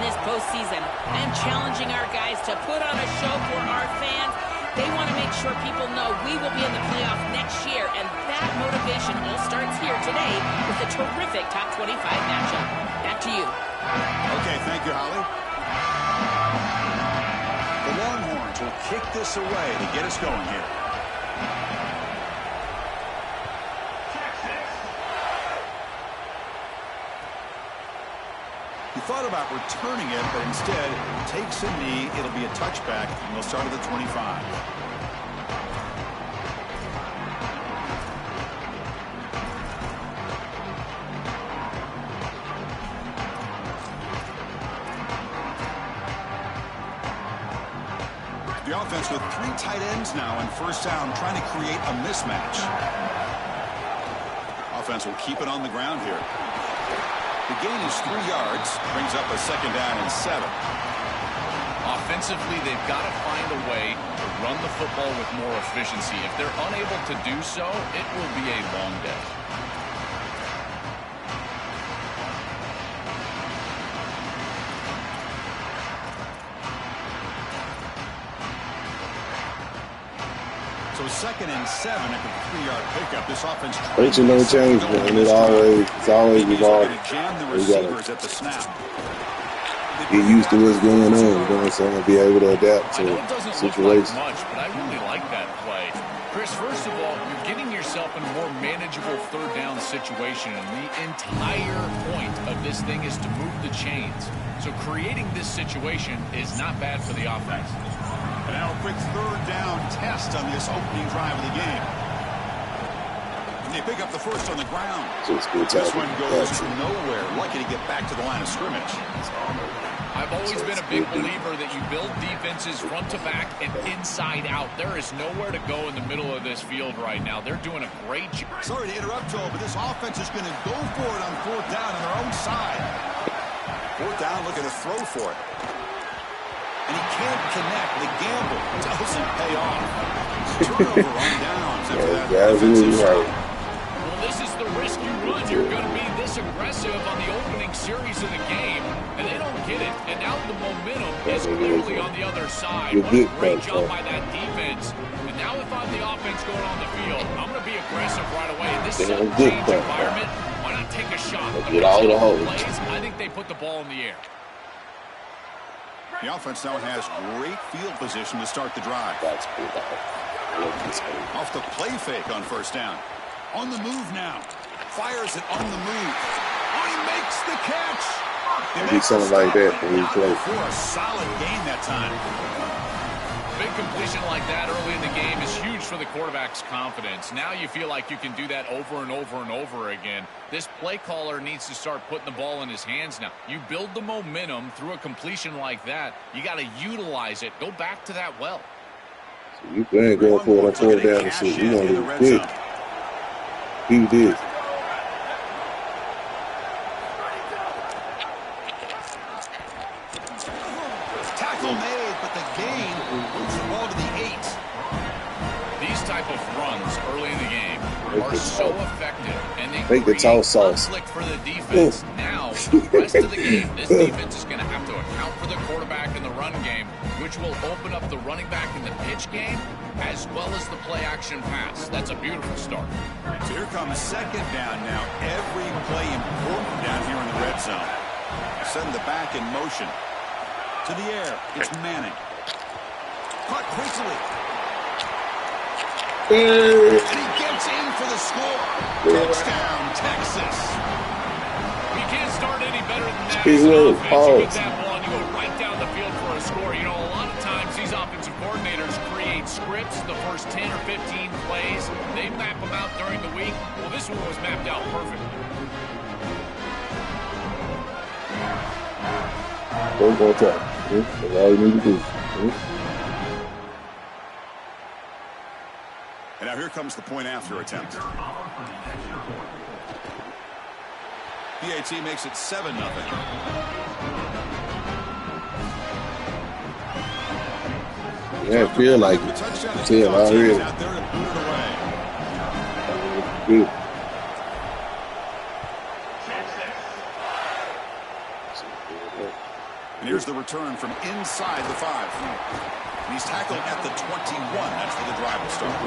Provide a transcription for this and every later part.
this postseason and challenging our guys to put on a show for our fans. They want to make sure people know we will be in the playoffs next year, and that motivation all starts here today with a terrific top 25 matchup. Back to you. Okay, thank you, Holly. The Longhorns will kick this away to get us going here. He thought about returning it, but instead takes a knee. It'll be a touchback, and they'll start at the 25. The offense with 3 tight ends now on first down, trying to create a mismatch. Offense will keep it on the ground here. The gain is 3 yards, brings up a 2nd down and 7. Offensively, they've got to find a way to run the football with more efficiency. If they're unable to do so, it will be a long day. So 2nd and 7 after the 3-yard pickup. This offense Coaching don't change, man. It's always evolving. Jam the receivers at the snap. Get used to what's going on, you know what I'm saying? Be able to adapt to situations. Look like much, but I really like that play. Chris, first of all, you're getting yourself in a more manageable 3rd down situation, and the entire point of this thing is to move the chains. So creating this situation is not bad for the offense. And now a quick 3rd down test on this opening drive of the game. And they pick up the first on the ground. So this one goes nowhere. Lucky to get back to the line of scrimmage. I've always been a big believer that you build defenses front to back and inside out. There is nowhere to go in the middle of this field right now. They're doing a great job. Sorry to interrupt, Joel, but this offense is going to go for it on 4th down on their own side. 4th down, looking to throw for it. And he can't connect. The gamble doesn't pay off. Turnover on downs after that offensive stop. Well, this is the risk you run. You're going to be this aggressive on the opening series of the game, and they don't get it. And now the momentum is clearly on the other side. What a great job by that defense. And now if I'm the offense going on the field, I'm going to be aggressive right away. In this sudden change environment, why not take a shot? Get all the holes. I think they put the ball in the air. The offense now has great field position to start the drive. That's cool. Off the play fake on first down. On the move now. Fires it on the move. Oh, he makes the catch. He something like that when he plays. For a solid gain that time. Big completion like that early in the game is huge for the quarterback's confidence. Now you feel like you can do that over and over and over again. This play caller needs to start putting the ball in his hands now. You build the momentum through a completion like that. You got to utilize it. Go back to that well. So you ain't going for it on 4th down and shit. You want to do it quick. He did. Tackle made, but the gain moves the ball to the 8. These type of runs early in the game are so effective, and they make the toss sauce for the defense. Now, the rest of the game, this defense is going to have to account for the quarterback in the run game, which will open up the running back in the pitch game, as well as the play-action pass. That's a beautiful start. So here comes 2nd down now. Every play important down here in the red zone. Send the back in motion. To the air, it's Manning. Caught quickly. And he gets in for the score. Touchdown, Texas. We can't start any better than that. You get that ball and you go right down the field for a score. You know, a lot of times these offensive coordinators create scripts, the first 10 or 15 plays. They map them out during the week. Well, this one was mapped out perfect. Don't go try. That's all you need to do. And now here comes the point after attempt. PAT makes it 7-0. Yeah, I feel like it. See it already. Good. And here's the return from inside the 5. And he's tackled at the 21. That's where the drive will start.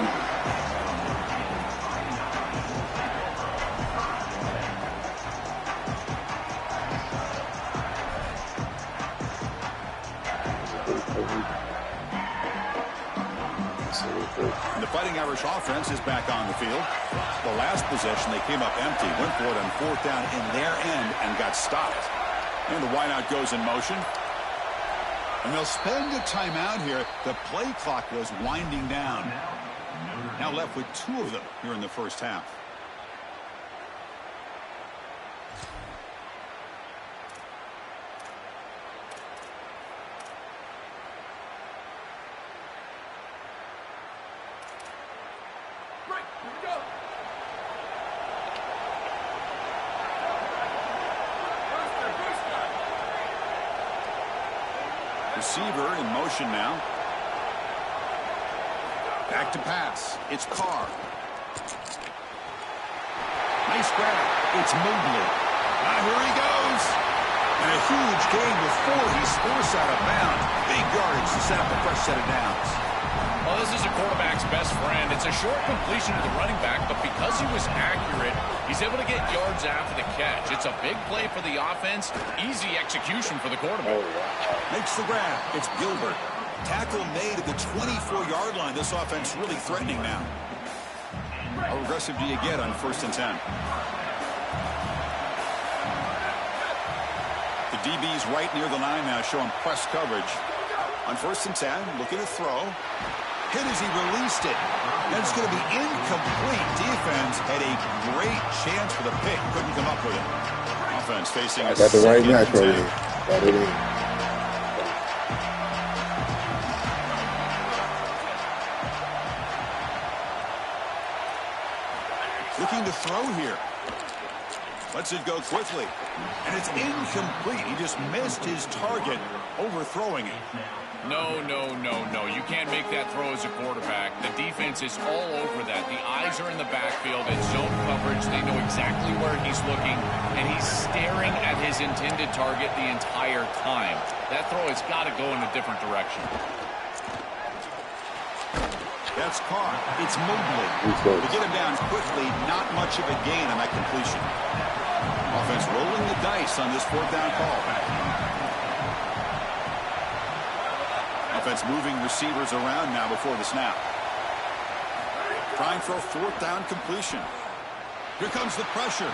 And the Fighting Irish offense is back on the field. The last possession, they came up empty, went for it on 4th down in their end and got stopped. And the wideout goes in motion. And they'll spend a timeout here. The play clock was winding down. Now left with 2 of them here in the first half. Receiver in motion now. Back to pass. It's Carr. Nice grab. It's Mobley. Now here he goes. And a huge gain before he scores out of bounds. Big yardage to set up a fresh set of downs. Well, this is a quarterback's best friend. It's a short completion to the running back, but because he was accurate, he's able to get yards after the catch. It's a big play for the offense, easy execution for the quarterback. Makes the grab. It's Gilbert. Tackle made at the 24-yard line. This offense really threatening now. How aggressive do you get on 1st and 10? The DB's right near the line now, showing press coverage. On 1st and 10, looking to throw. Hit as he released it. And it's going to be incomplete. Defense had a great chance for the pick. Couldn't come up with it. Offense facing a got the right match right here. here. Got it in. Looking to throw here. Lets it go quickly. And it's incomplete. He just missed his target, overthrowing it. No. You can't make that throw as a quarterback. The defense is all over that. The eyes are in the backfield. It's zone coverage. They know exactly where he's looking, and he's staring at his intended target the entire time. That throw has got to go in a different direction. That's caught. It's Mobley. To get him down quickly, not much of a gain on that completion. Offense rolling the dice on this 4th down call. Offense moving receivers around now before the snap. Trying for a 4th down completion. Here comes the pressure.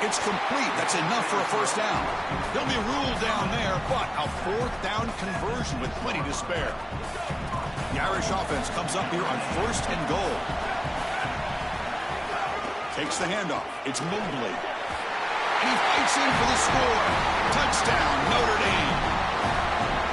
It's complete. That's enough for a 1st down. He'll be ruled down there, but a 4th down conversion with plenty to spare. The Irish offense comes up here on 1st and goal. Takes the handoff. It's Mobley. And he fights in for the score. Touchdown, Notre Dame.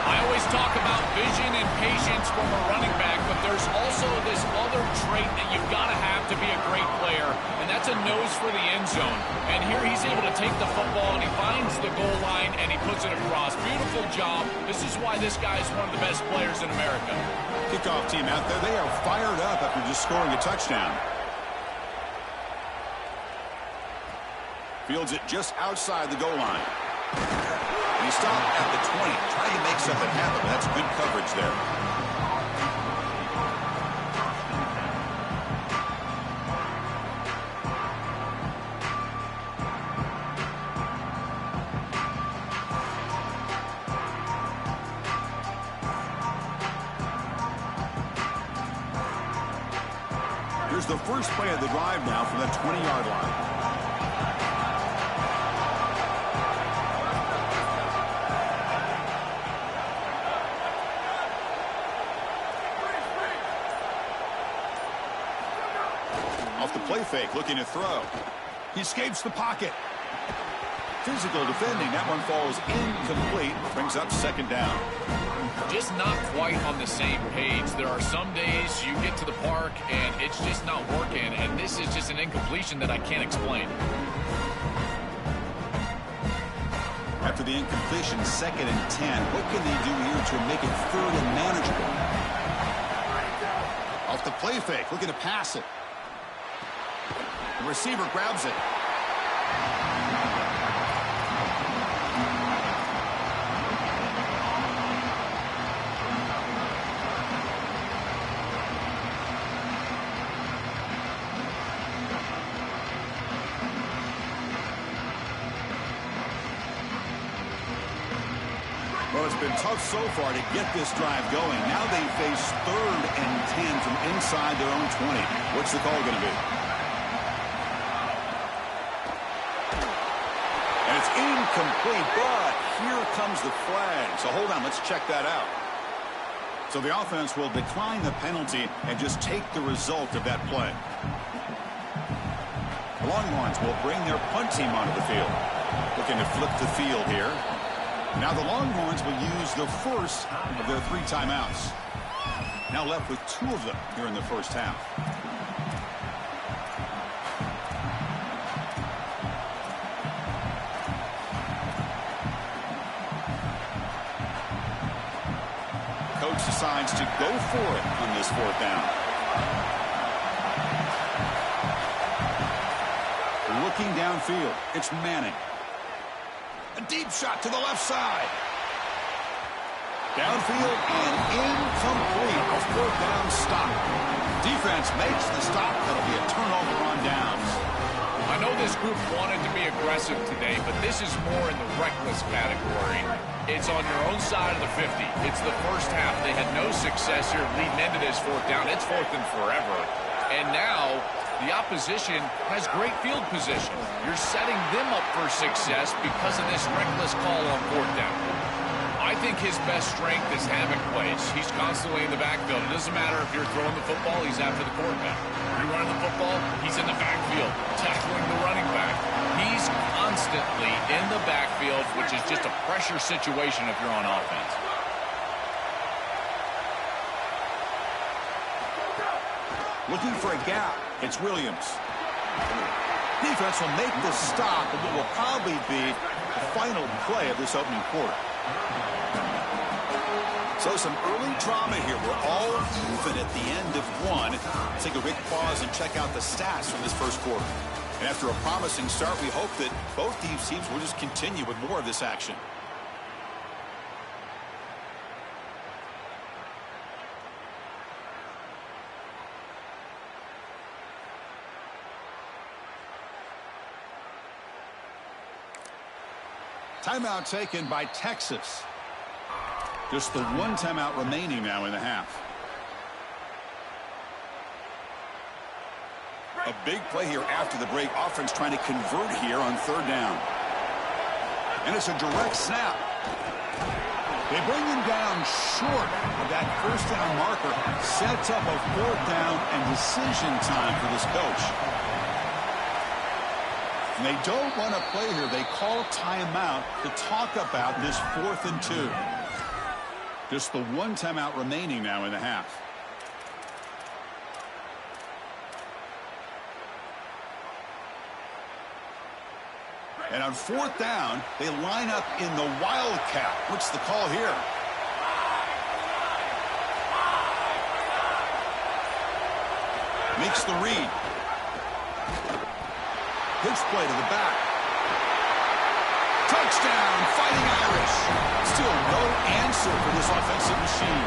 I always talk about vision and patience from a running back, but there's also this other trait that you've got to have to be a great player, and that's a nose for the end zone. And here he's able to take the football, and he finds the goal line, and he puts it across. Beautiful job. This is why this guy is one of the best players in America. Kickoff team out there. They are fired up after just scoring a touchdown. Fields it just outside the goal line. He stopped at the 20, trying to make something happen. That's good coverage there. Here's the first play of the drive now from the 20-yard line. Off the play fake, looking to throw. He escapes the pocket. Physical defending. That one falls incomplete. Brings up 2nd down. Just not quite on the same page. There are some days you get to the park and it's just not working, and this is just an incompletion that I can't explain. After the incompletion, 2nd and 10. What can they do here to make it 3rd and manageable? Off the play fake, looking to pass it. The receiver grabs it. Well, it's been tough so far to get this drive going. Now they face 3rd and 10 from inside their own 20. What's the call going to be? And it's incomplete, but here comes the flag. So hold on, let's check that out. So the offense will decline the penalty and just take the result of that play. The Longhorns will bring their punt team onto the field. Looking to flip the field here. Now the Longhorns will use the first of their 3 timeouts. Now left with 2 of them here in the first half. Coach decides to go for it on this 4th down. Looking downfield, it's Manning. A deep shot to the left side. Downfield and incomplete. A 4th down stop. Defense makes the stop. That'll be a turnover on downs. I know this group wanted to be aggressive today, but this is more in the reckless category. It's on your own side of the 50. It's the first half. They had no success here leading into this 4th down. It's 4th and forever. And now the opposition has great field position. You're setting them up for success because of this reckless call on 4th down. I think his best strength is havoc plays. He's constantly in the backfield. It doesn't matter if you're throwing the football, he's after the quarterback. If you're running the football, he's in the backfield, tackling the running back. He's constantly in the backfield, which is just a pressure situation if you're on offense. Looking for a gap. It's Williams. Defense will make the stop and what will probably be the final play of this opening quarter. So some early drama here. We're all even at the end of 1. Let's take a quick pause and check out the stats from this first quarter. And after a promising start, we hope that both these teams will just continue with more of this action. Timeout taken by Texas. Just the 1 timeout remaining now in the half. A big play here after the break. Offense trying to convert here on 3rd down. And it's a direct snap. They bring him down short of that 1st down marker. Sets up a 4th down and decision time for this coach. And they don't want to play here. They call timeout to talk about this 4th and 2. Just the 1 timeout remaining now in the half. And on 4th down, they line up in the Wildcat. What's the call here? Makes the read. Pitch play to the back. Touchdown, Fighting Irish. Still no answer for this offensive machine.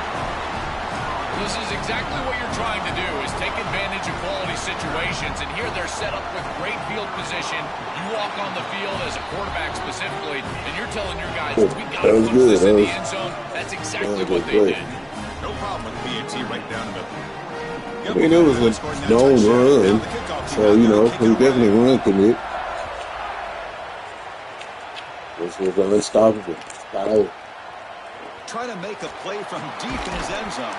This is exactly what you're trying to do, is take advantage of quality situations. And here they're set up with great field position. You walk on the field as a quarterback specifically, and you're telling your guys, we got to push this in the end zone. That's exactly what they did. No problem with PAT right down the middle. I mean, it was a known run, so, you know, he definitely run commit. This was unstoppable. Trying to make a play from deep in his end zone.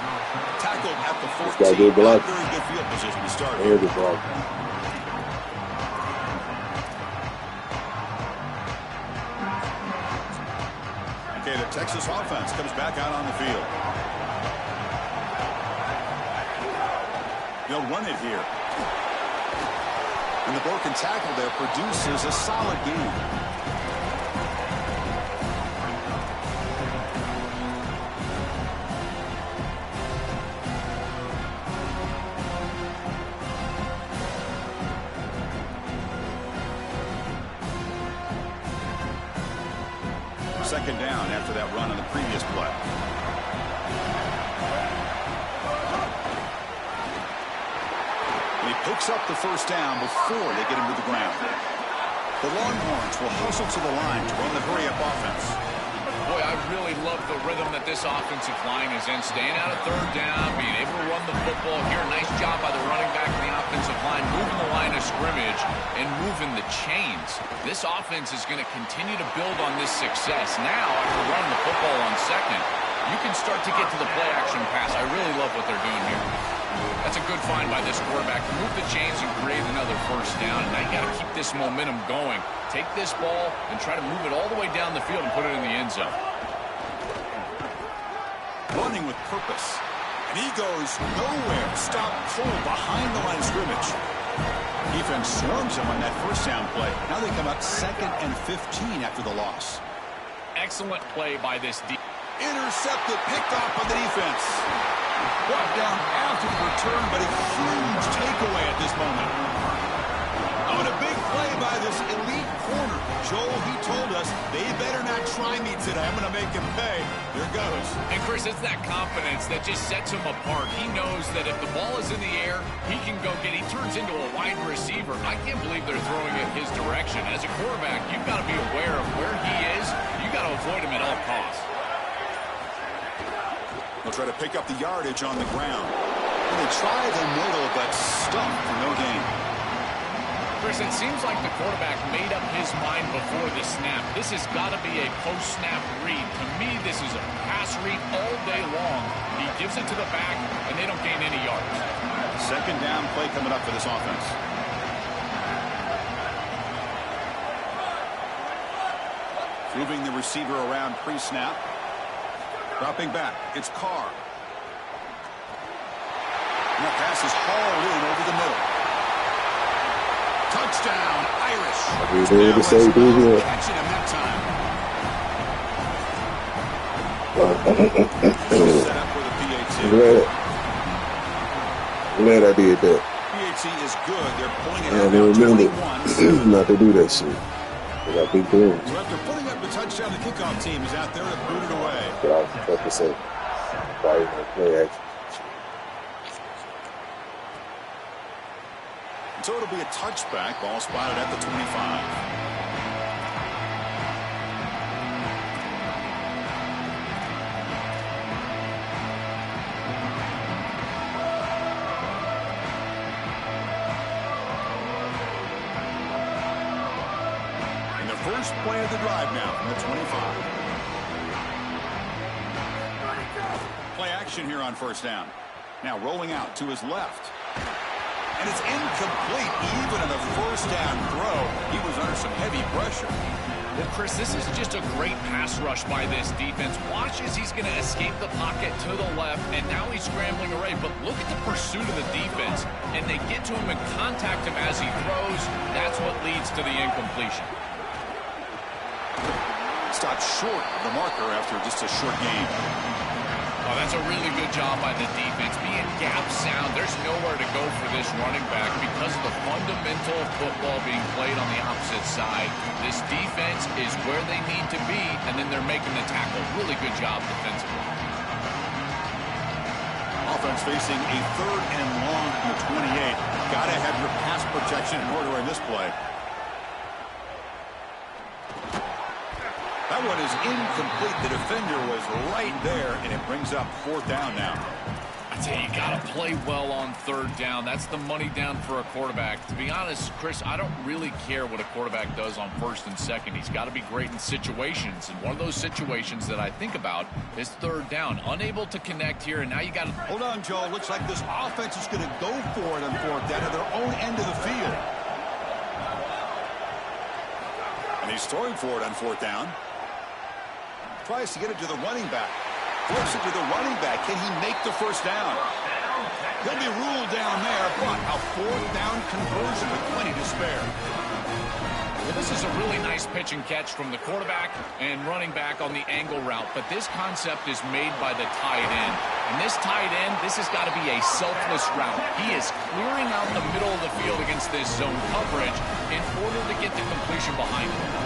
Tackled at the 14. Got good block. Very good field position to start. Very good block. Okay, the Texas offense comes back out on the field. They'll run it here. And the broken tackle there produces a solid gain. Second down after that run on the previous play. And he picks up the first down before they get him to the ground. The Longhorns will hustle to the line to run the hurry-up offense. Boy, I really love this offensive line is in, staying out of third down, being able to run the football here. Nice job by the running back and the offensive line, moving the line of scrimmage and moving the chains. This offense is going to continue to build on this success. Now, after running the football on second, you can start to get to the play-action pass. I really love what they're doing here. That's a good find by this quarterback. Move the chains and create another first down. And now you got to keep this momentum going. Take this ball and try to move it all the way down the field and put it in the end zone. Running with purpose. And he goes nowhere. Stop cold behind the line of scrimmage. Defense swarms him on that first down play. Now they come up 2nd and 15 after the loss. Excellent play by this defense. Intercepted, picked off by the defense. Brought down after the return, but a huge takeaway at this moment. Oh, and a big play by this elite corner. Joel, he told us they better not try me today. I'm going to make him pay. Here goes. And, Chris, it's that confidence that just sets him apart. He knows that if the ball is in the air, he can go get it. He turns into a wide receiver. I can't believe they're throwing it his direction. As a quarterback, you've got to be aware of where he is. You've got to avoid him at all costs. They'll try to pick up the yardage on the ground. And they try the middle, but stumped for no gain. Chris, it seems like the quarterback made up his mind before the snap. This has got to be a post-snap read. To me, this is a pass read all day long. He gives it to the back, and they don't gain any yards. Second down play coming up for this offense. Moving the receiver around pre-snap. Dropping back, it's Carr. And that pass is hauled in over the middle. Touchdown, Irish. Catching him that time. Set up for the PAT. Glad I did that. PAT is good. They're pulling it I out remember 21. not to do that shit. They got big things. Well, after putting up the touchdown, the kickoff team is out there to boot it away. But I was supposed to say, probably no play action. So it'll be a touchback. Ball spotted at the 25. First play of the drive now from the 25. Play action here on first down. Now rolling out to his left. And it's incomplete even on the first down throw. He was under some heavy pressure. Well, Chris, this is just a great pass rush by this defense. Watch as he's going to escape the pocket to the left, and now he's scrambling away. But look at the pursuit of the defense, and they get to him and contact him as he throws. That's what leads to the incompletion. Stopped short of the marker after just a short game. Oh, that's a really good job by the defense. Being gap sound, there's nowhere to go for this running back because of the fundamental football being played on the opposite side. This defense is where they need to be, and then they're making the tackle. Really good job defensively. Offense facing a 3rd and long from the 28. Got to have your pass protection in order in this play. That one is incomplete. The defender was right there, and it brings up 4th down now. I tell you, you got to play well on 3rd down. That's the money down for a quarterback. To be honest, Chris, I don't really care what a quarterback does on 1st and 2nd. He's got to be great in situations, and one of those situations that I think about is 3rd down. Unable to connect here, and now you got to... Hold on, Joe. Looks like this offense is going to go for it on 4th down at their own end of the field. And he's throwing for it on 4th down. Tries to get it to the running back. Flips it to the running back. Can he make the first down? He'll be ruled down there, but a 4th down conversion with plenty to spare. Well, this is a really nice pitch and catch from the quarterback and running back on the angle route, but this concept is made by the tight end. And this tight end, this has got to be a selfless route. He is clearing out the middle of the field against this zone coverage in order to get the completion behind him.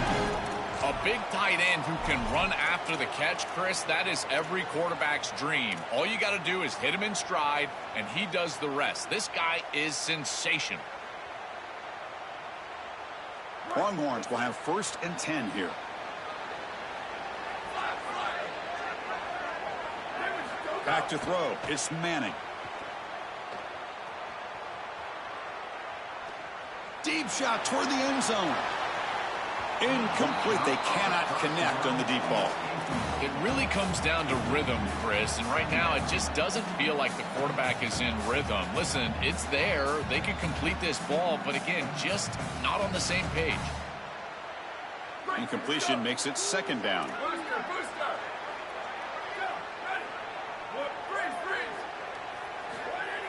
A big tight end who can run after the catch, Chris, that is every quarterback's dream. All you got to do is hit him in stride, and he does the rest. This guy is sensational. Longhorns will have 1st and 10 here. Back to throw. It's Manning. Deep shot toward the end zone. Incomplete. They cannot connect on the deep ball. It really comes down to rhythm, Chris, and right now it just doesn't feel like the quarterback is in rhythm. Listen, it's there. They could complete this ball, but again, just not on the same page. Incompletion makes it second down.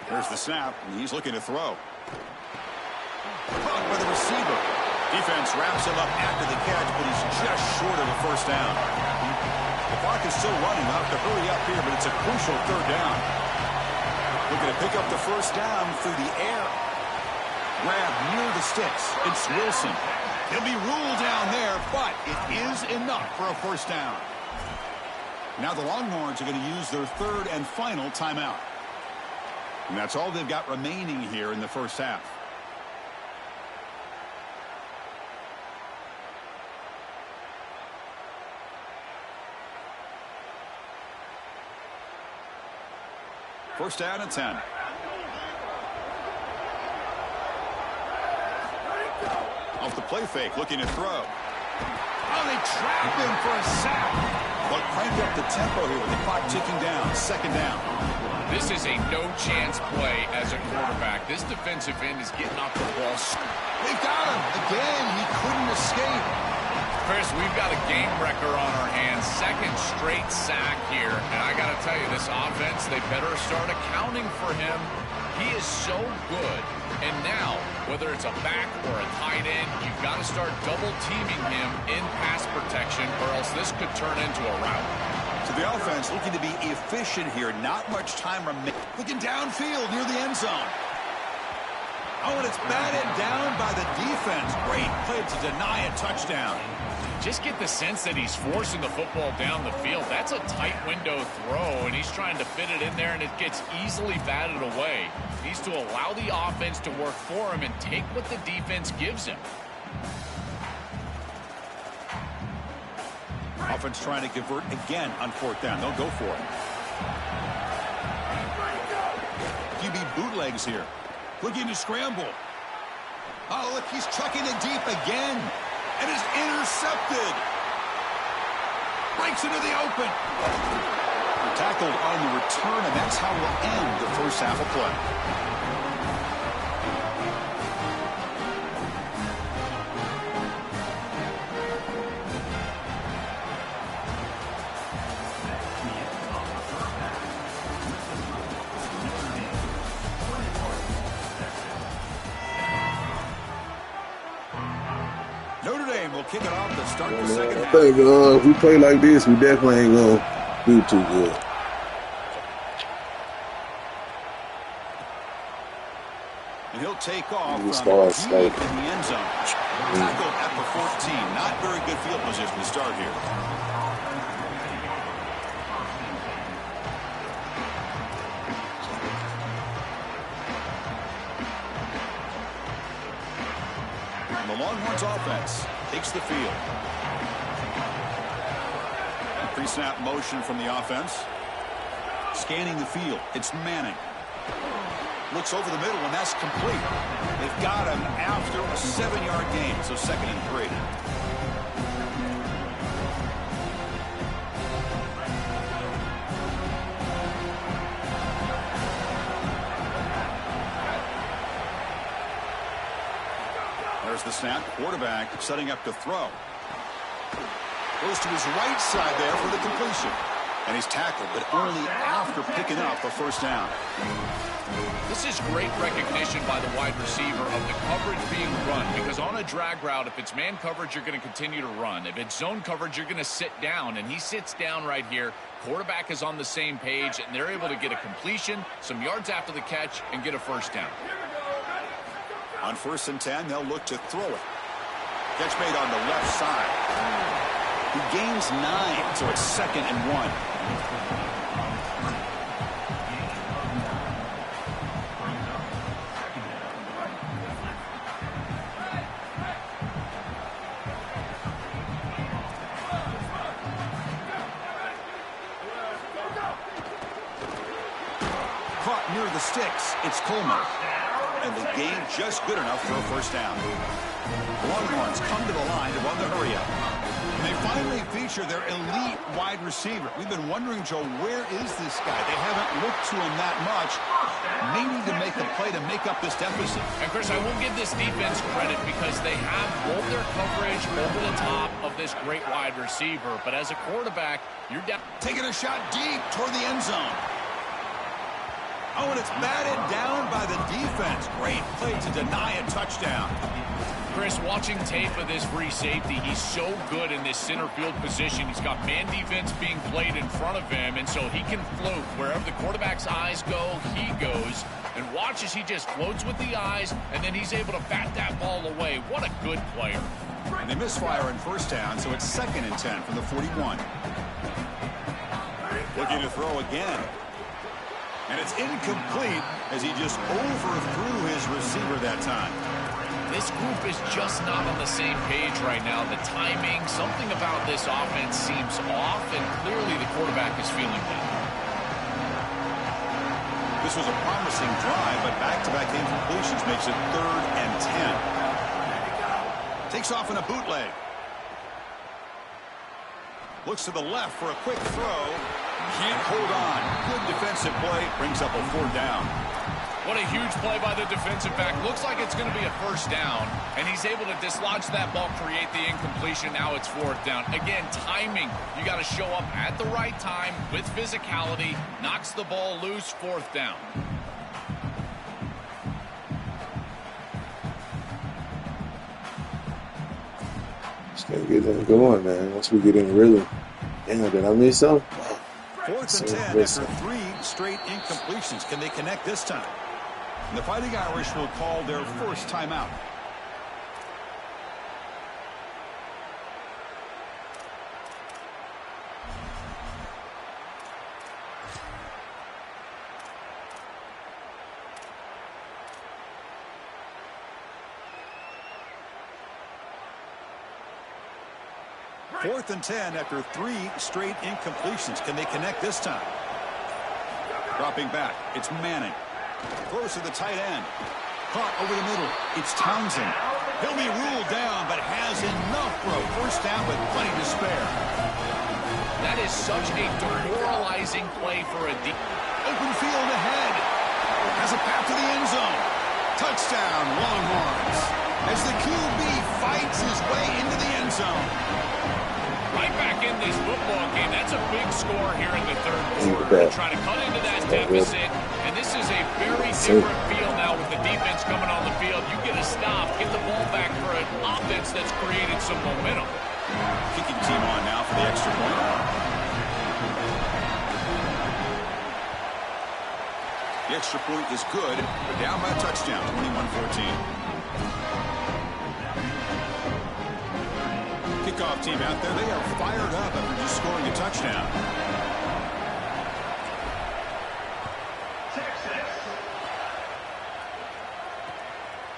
There's the snap, and he's looking to throw. Caught by the receiver. Defense wraps him up after the catch, but he's just short of a first down. The clock is still running. We'll have to hurry up here, but it's a crucial third down. Looking to pick up the first down through the air. Grab near the sticks. It's Wilson. He'll be ruled down there, but it is enough for a first down. Now the Longhorns are going to use their third and final timeout. And that's all they've got remaining here in the first half. First down and 10. Off the play fake, looking to throw. Oh, they trap him for a sack. But crank up the tempo here with the clock ticking down. Second down. This is a no-chance play as a quarterback. This defensive end is getting off the ball. They've got him. Again, he couldn't escape. Chris, we've got a game wrecker on our hands. Second straight sack here. And I got to tell you, this offense, they better start accounting for him. He is so good. And now, whether it's a back or a tight end, you've got to start double-teaming him in pass protection, or else this could turn into a rout. So the offense looking to be efficient here. Not much time remaining. Looking downfield near the end zone. Oh, and it's batted down by the defense. Great play to deny a touchdown. Just get the sense that he's forcing the football down the field. That's a tight window throw, and he's trying to fit it in there, and it gets easily batted away. He needs to allow the offense to work for him and take what the defense gives him. Offense trying to convert again on fourth down. They'll go for it. QB bootlegs here. Looking to scramble. Oh, look, he's chucking it deep again. And is intercepted. Breaks into the open. Tackled on the return, and that's how we'll end the first half of play. We'll kick it off to start the second half. I think if we play like this, we definitely ain't going to do too good. And he'll take off from slow. in the end zone. Tackled at the 14. Not very good field position to start here. And the Longhorns offense takes the field. Pre-snap motion from the offense. Scanning the field. It's Manning. Looks over the middle, and that's complete. They've got him after a 7-yard gain, so 2nd and 3. There's the snap. Quarterback setting up to throw. Goes to his right side there for the completion. And he's tackled, but only after picking up a first down. This is great recognition by the wide receiver of the coverage being run, because on a drag route, if it's man coverage, you're going to continue to run. If it's zone coverage, you're going to sit down, and he sits down right here. Quarterback is on the same page, and they're able to get a completion, some yards after the catch, and get a first down. On 1st and 10, they'll look to throw it. Catch made on the left side. He gains 9, so it's 2nd and 1. the sticks. It's Coleman. And the game just good enough for a first down. Longhorns come to the line to run the hurry up. And they finally feature their elite wide receiver. We've been wondering, Joe, where is this guy? They haven't looked to him that much. May need to make a play to make up this deficit. And, Chris, I will give this defense credit because they have rolled their coverage over the top of this great wide receiver. But as a quarterback, you're down. Taking a shot deep toward the end zone. Oh, and it's batted down by the defense. Great play to deny a touchdown. Chris, watching tape of this free safety, he's so good in this center field position. He's got man defense being played in front of him, and so he can float. Wherever the quarterback's eyes go, he goes. And watch as he just floats with the eyes, and then he's able to bat that ball away. What a good player. And they misfire in first down, so it's 2nd and 10 from the 41. Looking to throw again. And it's incomplete as he just overthrew his receiver that time. This group is just not on the same page right now. The timing, something about this offense seems off, and clearly the quarterback is feeling that. This was a promising drive, but back-to-back incompletions makes it 3rd and 10. Takes off in a bootleg. Looks to the left for a quick throw. Can't hold on. Good defensive play. Brings up a 4th down. What a huge play by the defensive back. Looks like it's going to be a first down, and he's able to dislodge that ball, create the incompletion. Now it's 4th down. Again, timing. You got to show up at the right time with physicality. Knocks the ball loose, 4th down. Just got to get them going, man. Once we get in rhythm. Damn, did I miss something? 4th and 10 after 3 straight incompletions. Can they connect this time? And the Fighting Irish will call their first timeout. Fourth and 10 after 3 straight incompletions. Can they connect this time? Dropping back. It's Manning. Throws to the tight end. Caught over the middle. It's Townsend. He'll be ruled down, but has enough for a first down with plenty to spare. That is such a demoralizing play for a deep. Open field ahead. Has a path to the end zone. Touchdown, Longhorns. As the QB fights his way into the end zone. Right back in this football game. That's a big score here in the 3rd quarter. Trying to cut into that deficit. And this is a very different feel now with the defense coming on the field. You get a stop, get the ball back for an offense that's created some momentum. Kicking team on now for the extra point. The extra point is good. They're down by a touchdown, 21-14. Kickoff team out there. They are fired up after just scoring a touchdown.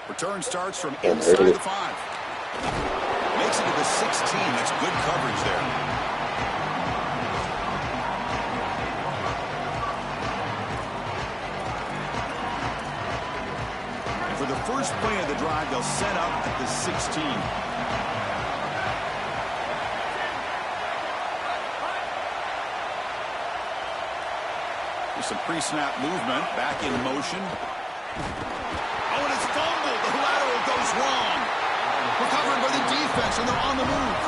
Return starts from inside the 5. Makes it to the 16. That's good coverage there. And for the first play of the drive, they'll set up at the 16. Some pre-snap movement, back in motion. Oh, and it's fumbled. The lateral goes wrong. Recovered by the defense, and they're on the move.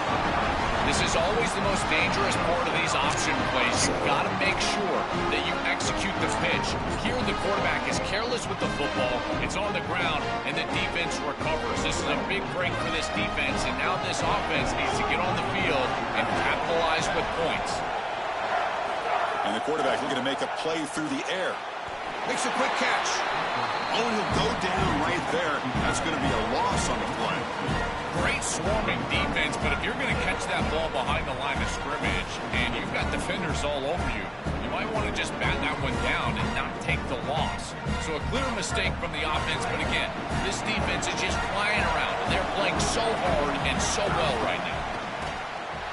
This is always the most dangerous part of these option plays. You've got to make sure that you execute the pitch. Here, the quarterback is careless with the football. It's on the ground, and the defense recovers. This is a big break for this defense, and now this offense needs to get on the field and capitalize with points. And the quarterback looking to make a play through the air. Makes a quick catch. Oh, he'll go down right there. That's going to be a loss on the play. Great swarming defense, but if you're going to catch that ball behind the line of scrimmage and you've got defenders all over you, you might want to just bat that one down and not take the loss. So a clear mistake from the offense, but again, this defense is just flying around, and they're playing so hard and so well right now.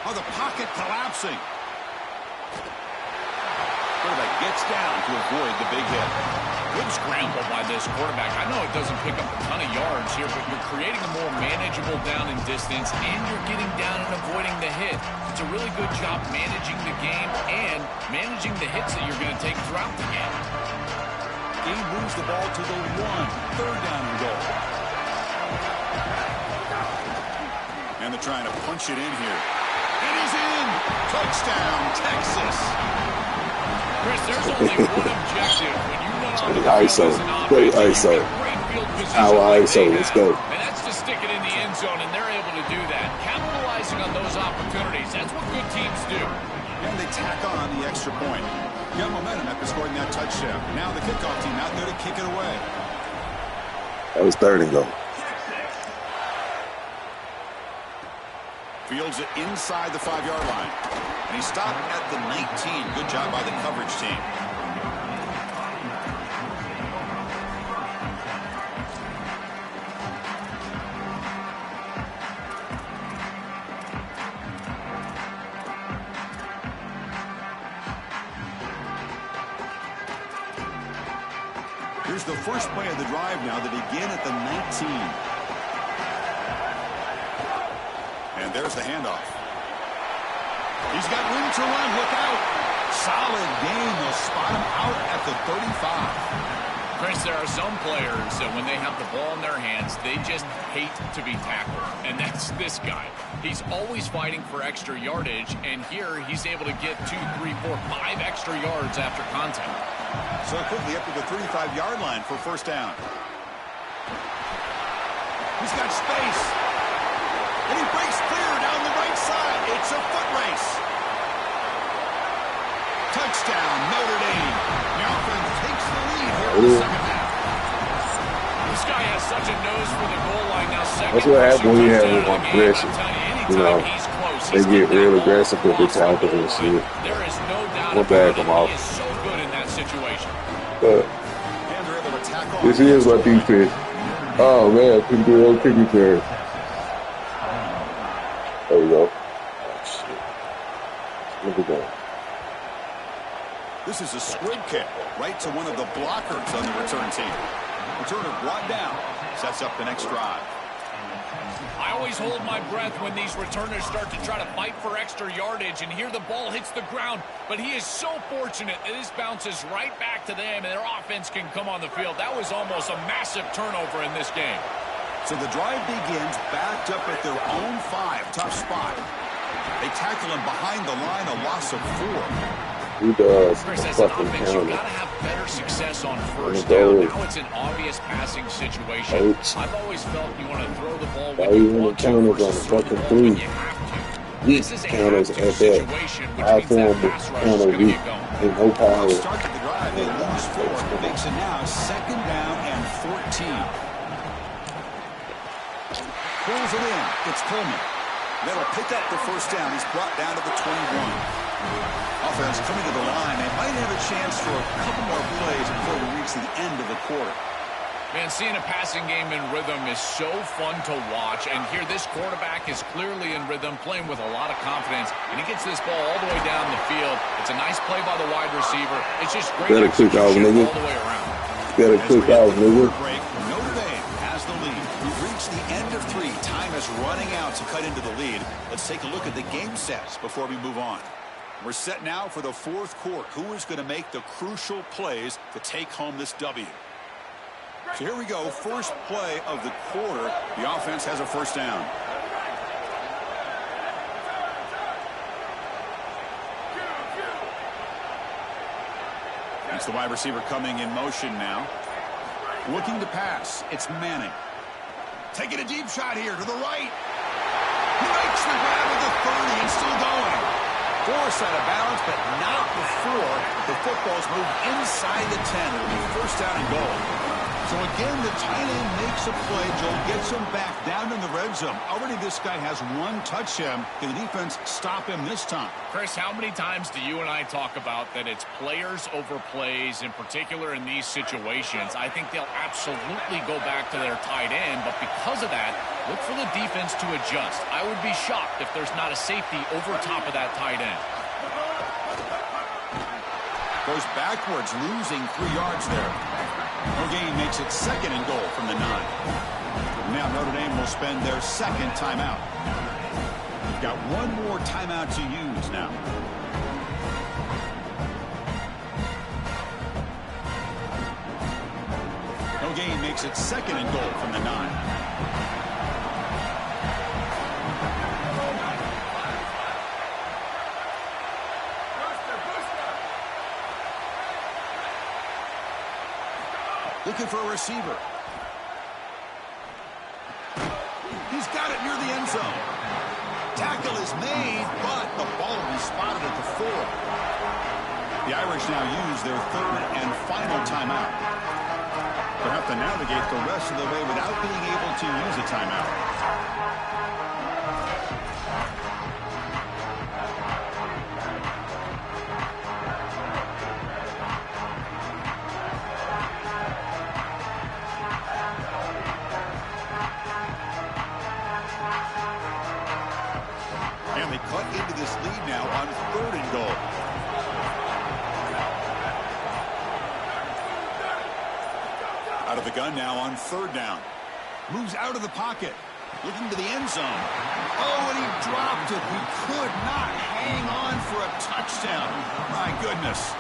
Oh, the pocket collapsing. Quarterback gets down to avoid the big hit. Good scramble by this quarterback. I know it doesn't pick up a ton of yards here, but you're creating a more manageable down and distance, and you're getting down and avoiding the hit. It's a really good job managing the game and managing the hits that you're going to take throughout the game. He moves the ball to the 1. 3rd down and goal. And they're trying to punch it in here. And he's in! Touchdown, Texas! Chris, there's only one objective when you run on the ISO. Great ISO. Our ISO. Let's go. And that's to stick it in the end zone, and they're able to do that. Capitalizing on those opportunities. That's what good teams do. And they tack on the extra point. Got momentum after scoring that touchdown. Now the kickoff team out there to kick it away. That was 3rd and goal. Fields it inside the 5-yard line. And he stopped at the 19. Good job by the coverage team. Here's the first play of the drive now. They begin at the 19. And there's the handoff. He's got room to run. Look out. Solid game. They'll spot him out at the 35. Chris, there are some players that when they have the ball in their hands, they just hate to be tackled. And that's this guy. He's always fighting for extra yardage, and here he's able to get 2, 3, 4, 5 extra yards after contact. So quickly up to the 35-yard line for 1st down. He's got space. And he breaks clear down the right side. It's a foot race. Touchdown, Notre Dame. The offense takes the lead here in the second half. This guy has such a nose for the goal line now. That's what happens when you have aggression. You know, they get real aggressive with their tackles and shit. There is no doubt We'll back them off. he is so good in that situation. But this is what defense. Oh man, pretty good old kick return. There we go. Oh, shit. Look at that. This is a squib kick right to one of the blockers on the return team. Returner brought down. Sets up the next drive. I always hold my breath when these returners start to try to fight for extra yardage, and here the ball hits the ground. But he is so fortunate that this bounces right back to them, and their offense can come on the field. That was almost a massive turnover in this game. So the drive begins backed up at their own 5. Tough spot. They tackle him behind the line, a loss of 4. He does. Chris, as an Fucking offense, you counter. got to have better success on 1st down. Now it's an obvious passing situation. I've always felt you want to throw the ball when you want to versus throw the ball when you have to. This is a counters have-to at that. situation, which I means form that the pass rush is counter going to weak get going. and no power. Start to the drive. They lose 4. Makes it now 2nd down and 14. Pulls it in. It's Coleman. That'll pick up the 1st down. He's brought down to the 21. Offense coming to the line. They might have a chance for a couple more plays before we reach the end of the quarter. Man, seeing a passing game in rhythm is so fun to watch. And here this quarterback is clearly in rhythm, playing with a lot of confidence. And he gets this ball all the way down the field. It's a nice play by the wide receiver. It's just great execution all the way around. Better quick out, nigga. Break. Notre Dame has the lead. We've reached the end of 3. Time is running out to cut into the lead. Let's take a look at the game sets before we move on. We're set now for the 4th quarter. Who is going to make the crucial plays to take home this W? So here we go. First play of the quarter. The offense has a 1st down. It's the wide receiver coming in motion now. Looking to pass. It's Manning. Taking a deep shot here to the right. He makes the grab at the 30 and still going. Forced out of bounds, but not before the football's moved inside the 10. It'll be 1st down and goal. So again, the tight end makes a play. Joel gets him back down in the red zone. Already this guy has 1 touchdown. Can the defense stop him this time? Chris, how many times do you and I talk about that it's players over plays, in particular in these situations? I think they'll absolutely go back to their tight end, but because of that, look for the defense to adjust. I would be shocked if there's not a safety over top of that tight end. Goes backwards, losing 3 yards there. No gain makes it 2nd and goal from the 9. Now Notre Dame will spend their 2nd timeout. We've got one more timeout to use now. No gain makes it 2nd and goal from the 9. Looking for a receiver. He's got it near the end zone. Tackle is made, but the ball will be spotted at the 4. The Irish now use their 3rd and final timeout. They'll have to navigate the rest of the way without being able to use a timeout. And they cut into this lead now on 3rd and goal. Out of the gun now on 3rd down. Moves out of the pocket. Looking to the end zone. Oh, and he dropped it. He could not hang on for a touchdown. My goodness.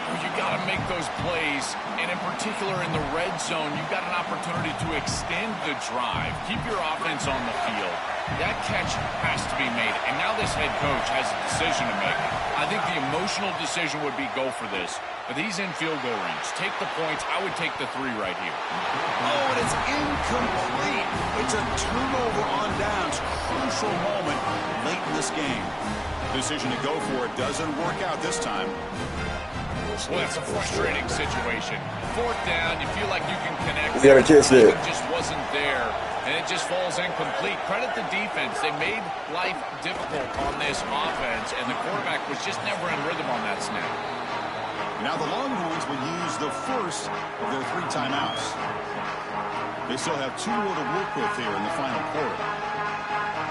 You got to make those plays, and in particular in the red zone, you've got an opportunity to extend the drive. Keep your offense on the field. That catch has to be made, and now this head coach has a decision to make. I think the emotional decision would be go for this, but he's in field goal range. Take the points. I would take the 3 right here. Oh, and it's incomplete. It's a turnover on downs. Crucial moment late in this game. Decision to go for it doesn't work out this time. Well, that's a frustrating situation. 4th down, you feel like you can connect. You gotta catch that. It just wasn't there, and it just falls incomplete. Credit the defense. They made life difficult on this offense, and the quarterback was just never in rhythm on that snap. Now the Longhorns will use the first of their 3 timeouts. They still have 2 more to work with here in the final quarter.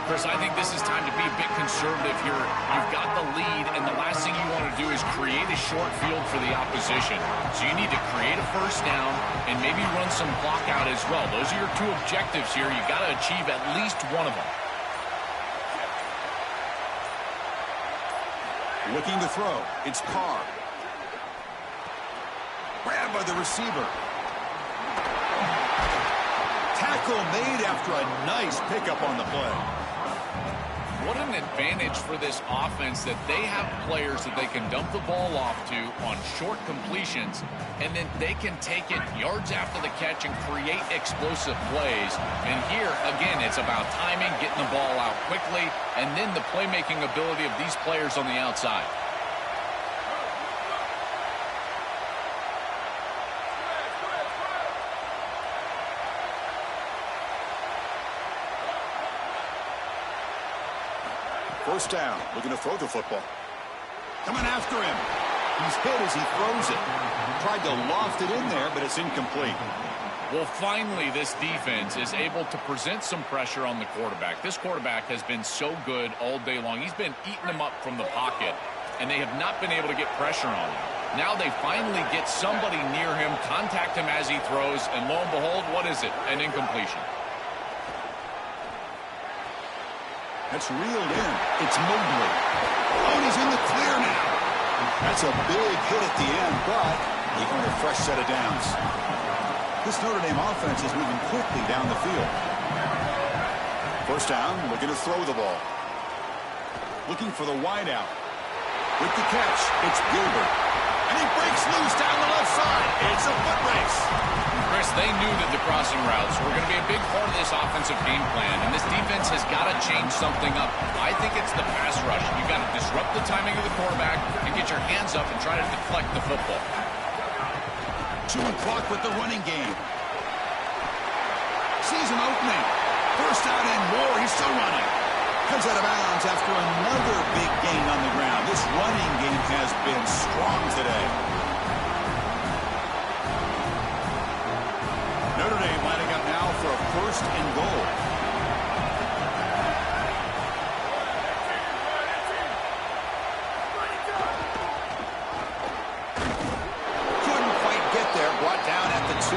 Chris, I think this is time to be a bit conservative here. You've got the lead, and the last thing you want to do is create a short field for the opposition. So you need to create a 1st down and maybe run some clock out as well. Those are your 2 objectives here. You've got to achieve at least one of them. Looking to throw. It's Carr. Grabbed by the receiver. Tackle made after a nice pickup on the play. What an advantage for this offense that they have players that they can dump the ball off to on short completions, and then they can take it yards after the catch and create explosive plays. And here, again, it's about timing, getting the ball out quickly, and then the playmaking ability of these players on the outside. First down, looking to throw the football. Coming after him. He's hit as he throws it. Tried to loft it in there, but it's incomplete. Well, finally, this defense is able to present some pressure on the quarterback. This quarterback has been so good all day long. He's been eating them up from the pocket, and they have not been able to get pressure on him. Now they finally get somebody near him, contact him as he throws, and lo and behold, what is it? An incompletion. That's reeled in. It's Mobley. Oh, and he's in the clear now. That's a big hit at the end, but even with a fresh set of downs. This Notre Dame offense is moving quickly down the field. First down, looking to throw the ball. Looking for the wideout. With the catch, it's Gilbert. And he breaks loose down the left side. It's a foot race. Chris, they knew that the crossing routes were going to be a big part of this offensive game plan, and this defense has got to change something up. I think it's the pass rush. You've got to disrupt the timing of the quarterback and get your hands up and try to deflect the football. Chewing clock with the running game. Sees an opening. First out and more. He's still running. Comes out of bounds after another big gain on the ground. This running game has been strong today. Notre Dame lining up now for a first and goal. Couldn't quite get there. Brought down at the 2.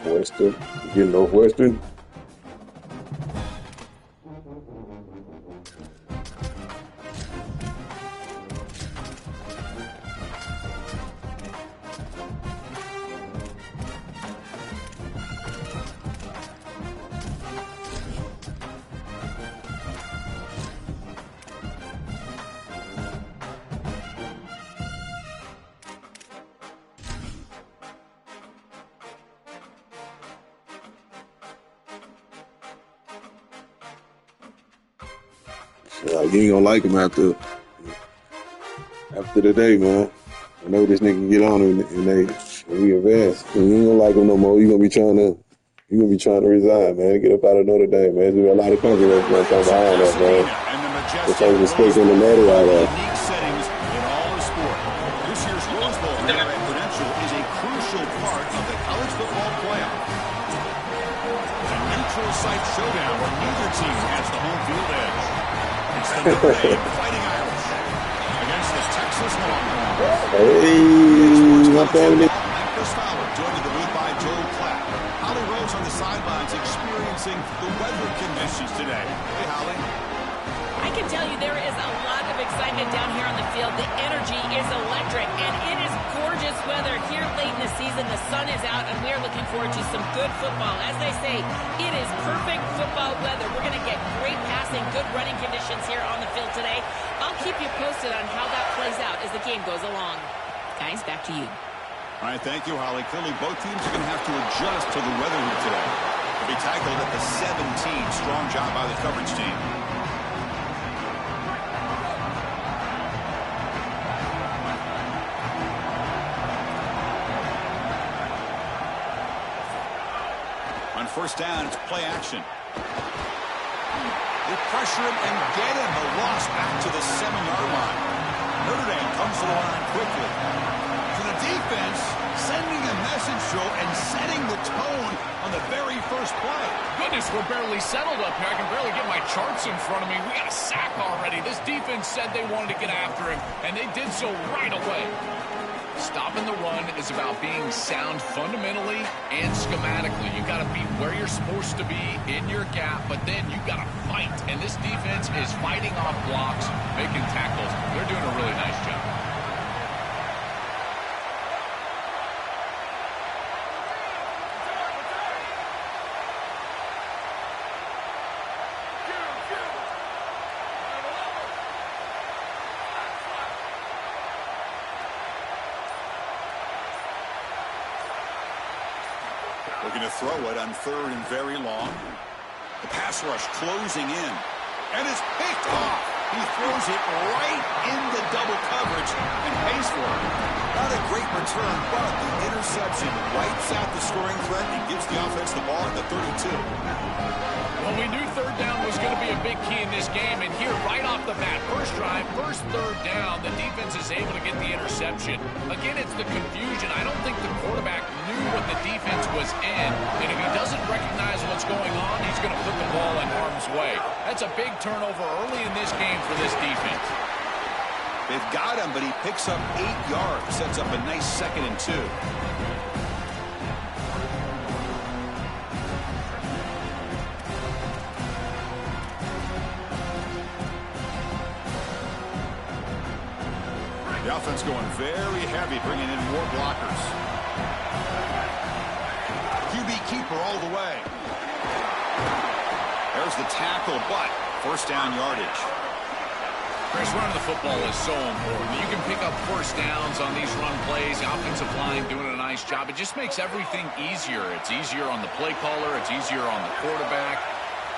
Northwestern. You get Northwestern. You ain't gonna like him after the day, man. I know this nigga get on and we advance. You ain't gonna like him no more. You gonna be trying to resign, man. Get up out of Notre Dame, man. There's a lot of controversy behind that, man. It's like respect on the ladder out there. Unique settings in all of sport. This year's Rose Bowl here at Prudential is a crucial part of the college football playoff. A neutral site showdown where neither team has the home field edge. It's the Notre Dame Fighting Irish against the Texas Longhorns. Hey, my family. I'm Chris Fowler, joined in the booth by Joe Clapp. Holly Rose on the sidelines experiencing the weather conditions today. Hey, Holly. I can tell you there is a lot of excitement down here on the field. The energy is electric, and it is gorgeous weather here late in the season. The sun is out, and we are looking forward to some good football. As they say, it is perfect football weather. We're going to get great passing, good running conditions here on the field today. I'll keep you posted on how that plays out as the game goes along. Guys, back to you. All right, thank you, Holly. Clearly, both teams are going to have to adjust to the weather here today. They'll be tackled at the 17. Strong job by the coverage team. On first down, it's play action. They pressure him and get him. A loss back to the 7-yard line. Notre Dame comes to the line quickly. To the defense, sending a message, Joe, and setting the tone on the very first play. Goodness, we're barely settled up here. I can barely get my charts in front of me. We got a sack already. This defense said they wanted to get after him, and they did so right away. Stopping the run is about being sound fundamentally and schematically. You got to be where you're supposed to be in your gap, but then you got to fight. And this defense is fighting off blocks, making tackles. They're doing a really nice job. Looking to throw it on third and very long. The pass rush closing in. And it's picked off. He throws it right into double coverage and pays for it. Not a great return, but the interception wipes out the scoring threat and gives the offense the ball at the 32. Well, we knew third down was going to be a big key in this game, and here right off the bat, first drive, first third down, the defense is able to get the interception. Again, it's the confusion. I don't think the quarterback knew what the defense was in, and if he doesn't recognize what's going on, he's going to put the ball in harm's way. That's a big turnover early in this game for this defense. They've got him, but he picks up 8 yards, sets up a nice 2nd and 2. offense going very heavy, bringing in more blockers. QB keeper all the way. There's the tackle, but first down yardage. Chris, running the football is so important. You can pick up first downs on these run plays. The offensive line doing a nice job. It just makes everything easier. It's easier on the play caller. It's easier on the quarterback.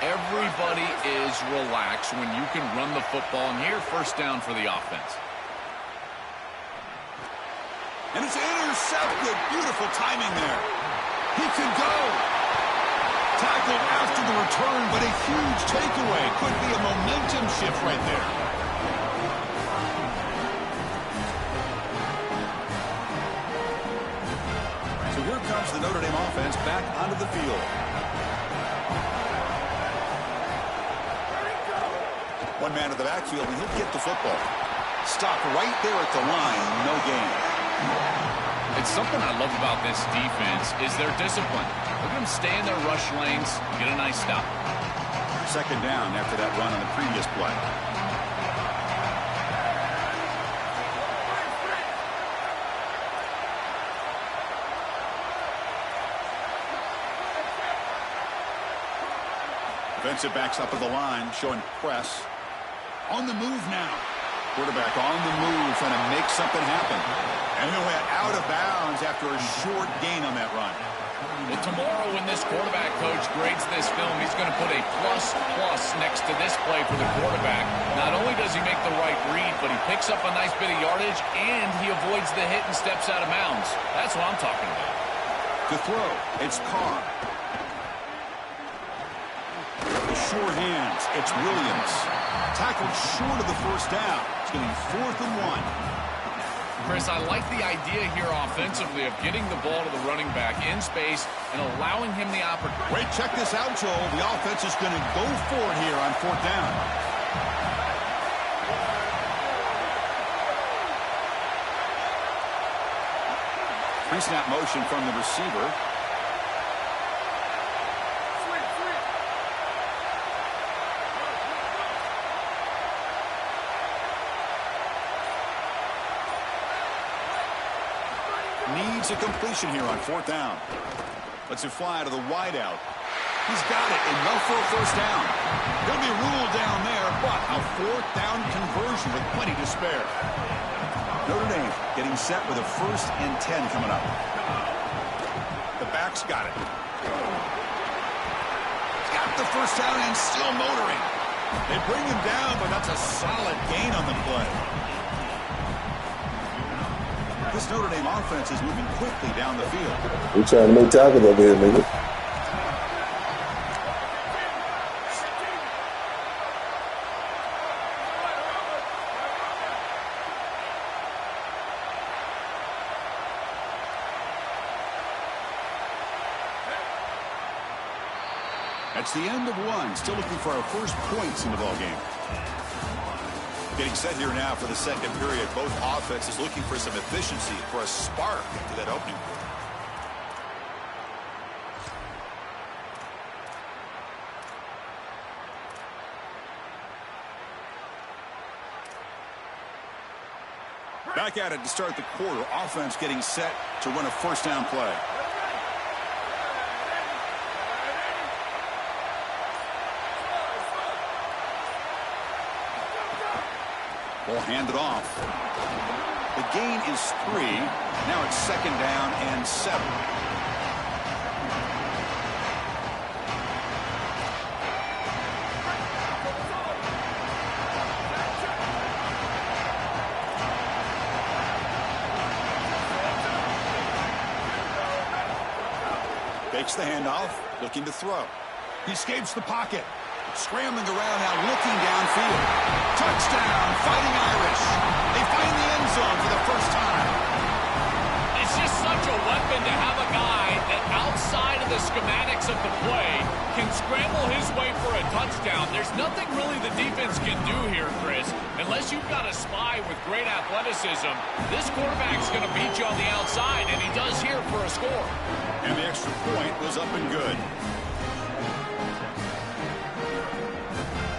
Everybody is relaxed when you can run the football. And here, first down for the offense. And it's intercepted. Beautiful timing there. He can go. Tackled after the return, but a huge takeaway. Could be a momentum shift right there. So here comes the Notre Dame offense back onto the field. One man in the backfield, and he'll get the football. Stop right there at the line. No gain. It's something I love about this defense is their discipline. Look at them stay in their rush lanes, get a nice stop. Second down after that run on the previous play. Defensive backs up at the line, showing press. On the move now. Quarterback on the move, trying to make something happen. And he went out of bounds after a short gain on that run. Well, tomorrow when this quarterback coach grades this film, he's going to put a plus next to this play for the quarterback. Not only does he make the right read, but he picks up a nice bit of yardage, and he avoids the hit and steps out of bounds. That's what I'm talking about. To throw, it's Carr. The short hands, it's Williams. Tackled short of the first down. It's going to be 4th and 1. Chris, I like the idea here offensively of getting the ball to the running back in space and allowing him the opportunity. Wait, check this out, Joel. The offense is going to go for it here on 4th down. Pre-snap motion from the receiver. Needs a completion here on 4th down. Lets it fly to the wideout. He's got it, enough for a first down. He'll be ruled down there, but a 4th down conversion with plenty to spare. Notre Dame getting set with a 1st and 10 coming up. The back's got it. Got the first down and still motoring. They bring him down, but that's a solid gain on the play. This Notre Dame offense is moving quickly down the field. We're trying to make tackles over here, nigga. That's the end of one. Still looking for our first points in the ballgame. Getting set here now for the second period. Both offenses looking for some efficiency, for a spark to that opening. Back at it to start the quarter. Offense getting set to run a first down play. Ball handed off. The gain is 3. Now it's 2nd down and 7. Takes the handoff, looking to throw. He escapes the pocket. Scrambling around now, looking downfield. Touchdown, Fighting Irish. They find the end zone for the first time. It's just such a weapon to have a guy that outside of the schematics of the play can scramble his way for a touchdown. There's nothing really the defense can do here, Chris. Unless you've got a spy with great athleticism, this quarterback's going to beat you on the outside, and he does here for a score. And the extra point was up and good.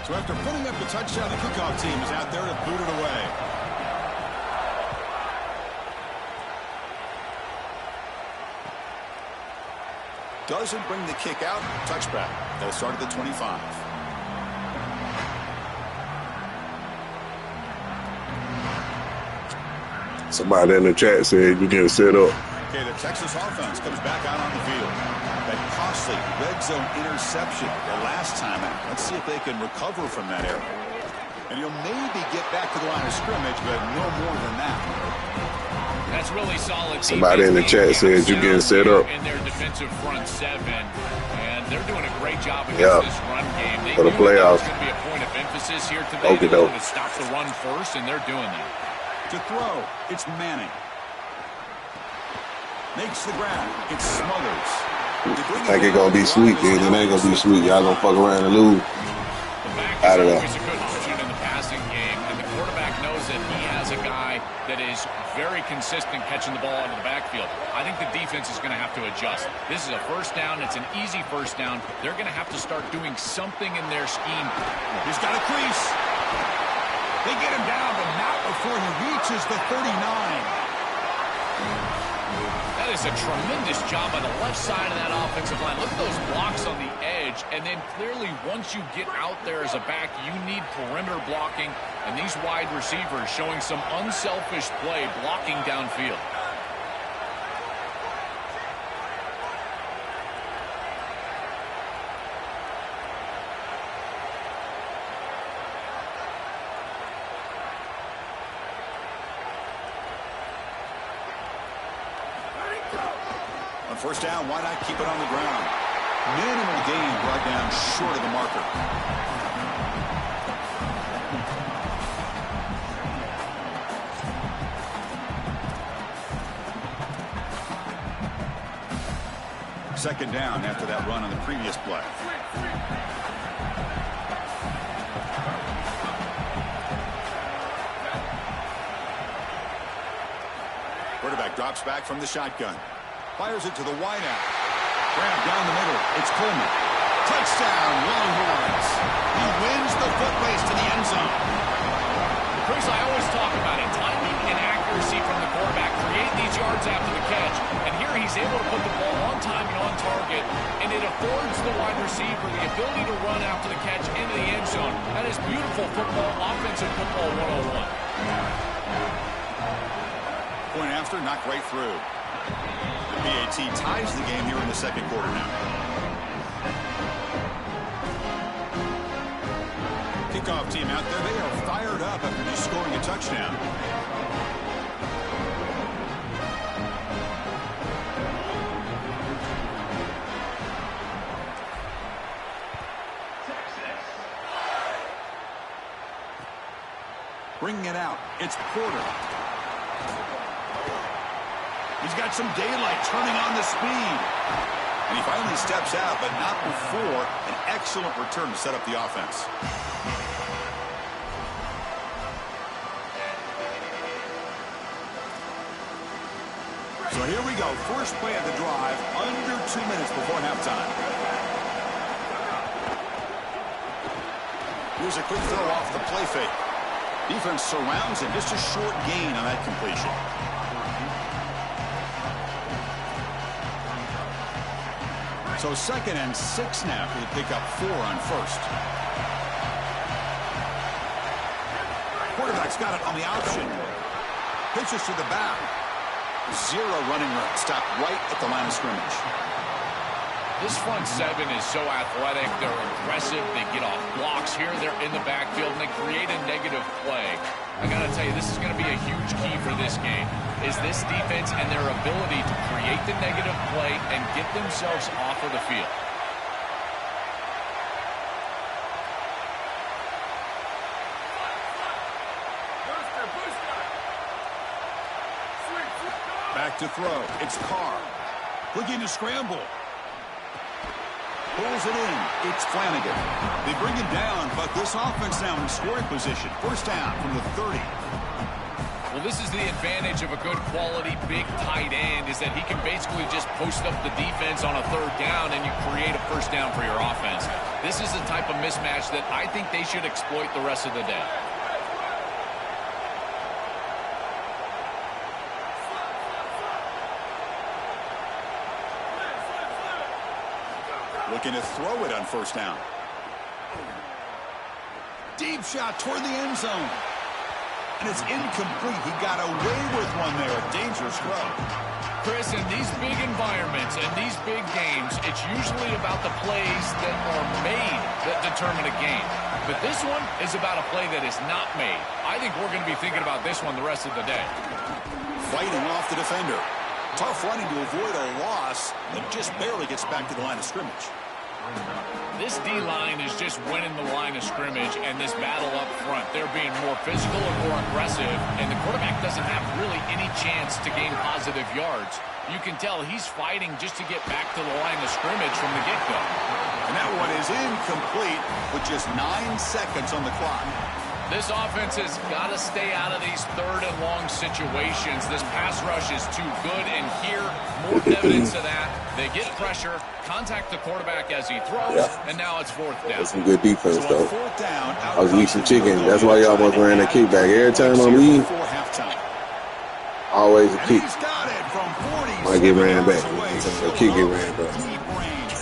So after putting up the touchdown, the kickoff team is out there to boot it away. doesn't bring the kick out. Touchback. They'll start at the 25. Somebody in the chat said you get set up. Okay, the Texas offense comes back out on the field. That costly red zone interception the last time out. Let's see if they can recover from that error. And you'll maybe get back to the line of scrimmage, but no more than that. That's really solid. Somebody in the chat said you getting set up. In their defensive front seven, and they're doing a great job against this run game. They for the knew playoffs. That was going to be a point of emphasis here today. They wanted to stop the run first, and they're doing that. To throw, it's Manning. Makes the grab. It's Smothers. Think it's going to be sweet, then. It ain't going to be sweet. Y'all going to fuck around and lose. The back Out of is there. always a good option in the passing game, and the quarterback knows that he has a guy that is very consistent catching the ball out of the backfield. I think the defense is going to have to adjust. This is a first down. It's an easy first down. They're going to have to start doing something in their scheme. He's got a crease. They get him down, but not before he reaches the 39. That is a tremendous job on the left side of that offensive line. Look at those blocks on the edge. And then clearly once you get out there as a back, you need perimeter blocking. And these wide receivers showing some unselfish play blocking downfield. On first down, why not keep it on the ground? Minimal gain brought down short of the marker. Second down after that run on the previous play. Quarterback drops back from the shotgun. Fires it to the wideout. Grab down the middle. It's Coleman. Touchdown, Longhorns. He wins the foot race to the end zone. Chris, I always talk about it. Timing and accuracy from the quarterback create these yards after the catch. And here he's able to put the ball on time and on target. And it affords the wide receiver the ability to run after the catch into the end zone. That is beautiful football, offensive football 101. Point after, knocked right through. The PAT ties the game here in the second quarter now. Kickoff team out there, they are fired up after just scoring a touchdown. Bringing it out, it's Porter. He's got some daylight, turning on the speed. And he finally steps out, but not before an excellent return to set up the offense. So here we go. First play of the drive, under 2 minutes before halftime. Here's a quick throw off the play fake. Defense surrounds him. Just a short gain on that completion. So 2nd and 6 now for the pickup, 4 on first. Quarterback's got it on the option. Pitches to the back. Zero running room. Stopped right at the line of scrimmage. This front seven is so athletic. They're aggressive. They get off blocks here. They're in the backfield, and they create a negative play. I got to tell you, this is going to be a huge key for this game, is this defense and their ability to create the negative play and get themselves off of the field. Back to throw. It's Carr. Looking to scramble. Pulls it in. It's Flanagan. They bring him down, but this offense now in scoring position. First down from the 30. Well, this is the advantage of a good quality big tight end, is that he can basically just post up the defense on a third down and you create a first down for your offense. This is the type of mismatch that I think they should exploit the rest of the day. Looking to throw it on first down. Deep shot toward the end zone. And it's incomplete. He got away with one there. A dangerous throw. Chris, in these big environments and these big games, it's usually about the plays that are made that determine a game. But this one is about a play that is not made. I think we're going to be thinking about this one the rest of the day. Fighting off the defender. Tough running to avoid a loss, but just barely gets back to the line of scrimmage. This D-line is just winning the line of scrimmage, and this battle up front, they're being more physical and more aggressive, and the quarterback doesn't have really any chance to gain positive yards. You can tell he's fighting just to get back to the line of scrimmage from the get-go. And that one is incomplete with just 9 seconds on the clock. This offense has got to stay out of these third and long situations. This pass rush is too good, and here, more evidence of that. They get pressure, contact the quarterback as he throws, and now it's fourth down. That's some good defense, So though. on fourth down, I was eating some chicken. That's why y'all almost ran that kickback. Every time I'm eating, before halftime. always a And kick. he's got it from 40. Might get ran back. The The kick get ran back. Deep range.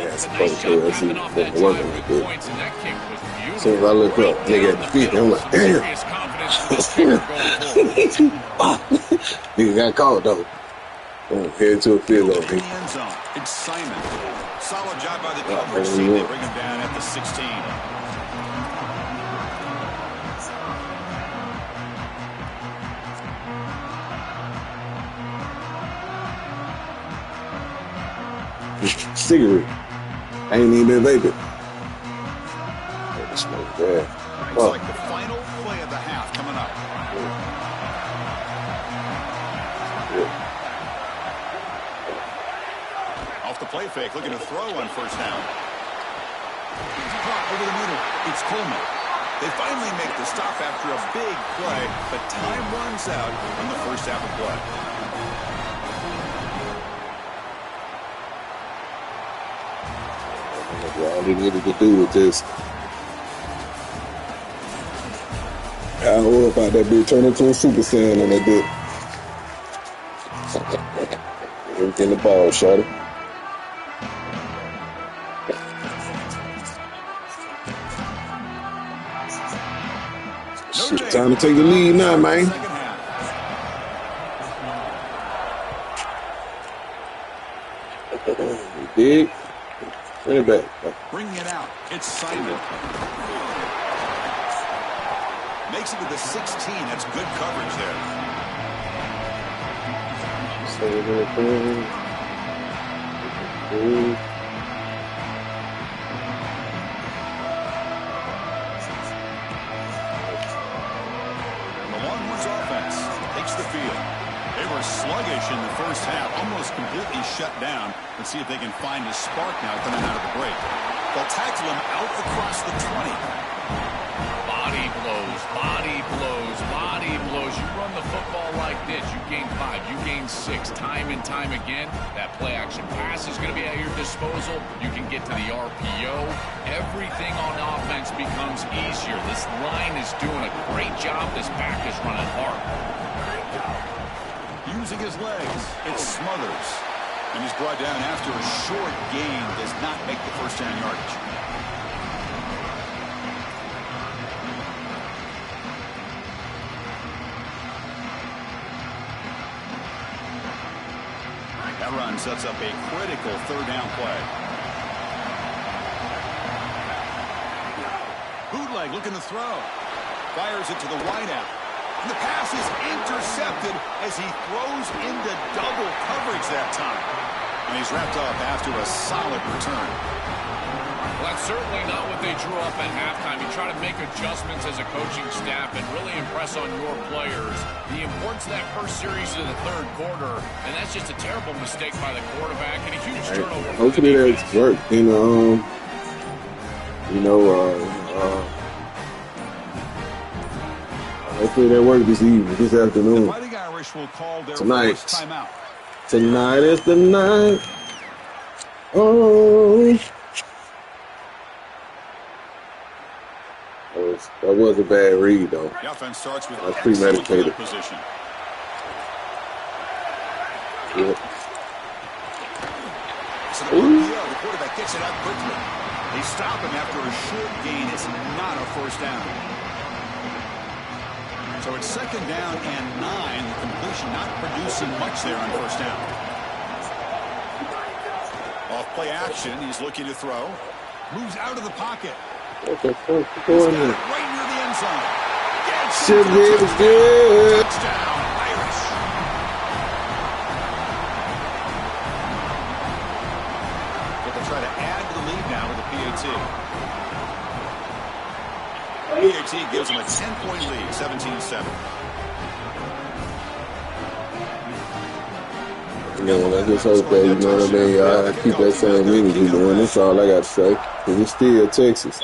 Yeah, it's Nice supposed job to. That's capping off that working time like with that. points, and that kick was beautiful. As soon as I look up, nigga at the feet, I'm like, damn. Serious confidence for this kicker going forward. Nigga got caught, though. Head to a field goal, In the nigga. end zone. It's Simon. Solid job by the Yeah, coverage man, team. you They won. bring him down at the 16. Cigarette. I ain't even been vaping. Smoke bad. It's Oh. like the final play of the half coming up. Off the play fake, looking to throw on first down. Easy drop over the middle. It's Coleman. They finally make the stop after a big play, but time runs out in the first half of play. All he needed to do was just I don't know about that bitch turn into a Super Saiyan on that bit. Everything the ball, shorty. Shit, time to take the lead now, man. Second half. You dig? Bring it back. Bringing it out. It's Simon. Makes it to the 16. That's good coverage there. And the Longhorns offense takes the field. They were sluggish in the first half, almost completely shut down. Let's see if they can find a spark now coming out of the break. They'll tackle him out across the 20. Body blows, body blows, body blows. You run the football like this, you gain 5, you gain 6, time and time again. That play action pass is going to be at your disposal. You can get to the RPO. Everything on offense becomes easier. This line is doing a great job. This back is running hard. Using his legs, it's Smothers. And he's brought down after a short gain. Does not make the first down yardage. That run sets up a critical third down play. Bootleg looking to throw. Fires it to the wideout. And the pass is intercepted as he throws into double coverage that time. And he's wrapped up after a solid return. Well, that's certainly not what they drew up at halftime. You try to make adjustments as a coaching staff and really impress on your players. The importance of that first series of the third quarter, and that's just a terrible mistake by the quarterback and a huge turnover. Hopefully that's worked. Hopefully that worked this evening, this The afternoon. Fighting Irish will call their Tonight. first timeout. Tonight is the night. Oh. That was a bad read, though. The offense starts with That's excellent premeditated. field position. Yeah. So the RPO, the quarterback quarterback gets it out quickly. They stop him after a short gain. It's not a first down. So it's 2nd down and 9. The completion not producing much there on first down. Off play action. He's looking to throw. Moves out of the pocket. Okay, He's got it right near the end zone. Should be good. Touchdown, Irish. But they'll try to add to the lead now with a PAT. PAT gives them a 10-point lead, 17-7. Man, I just hope that, you know what I mean, y'all keep that same energy, man. That's all I got to say. Because it's still Texas.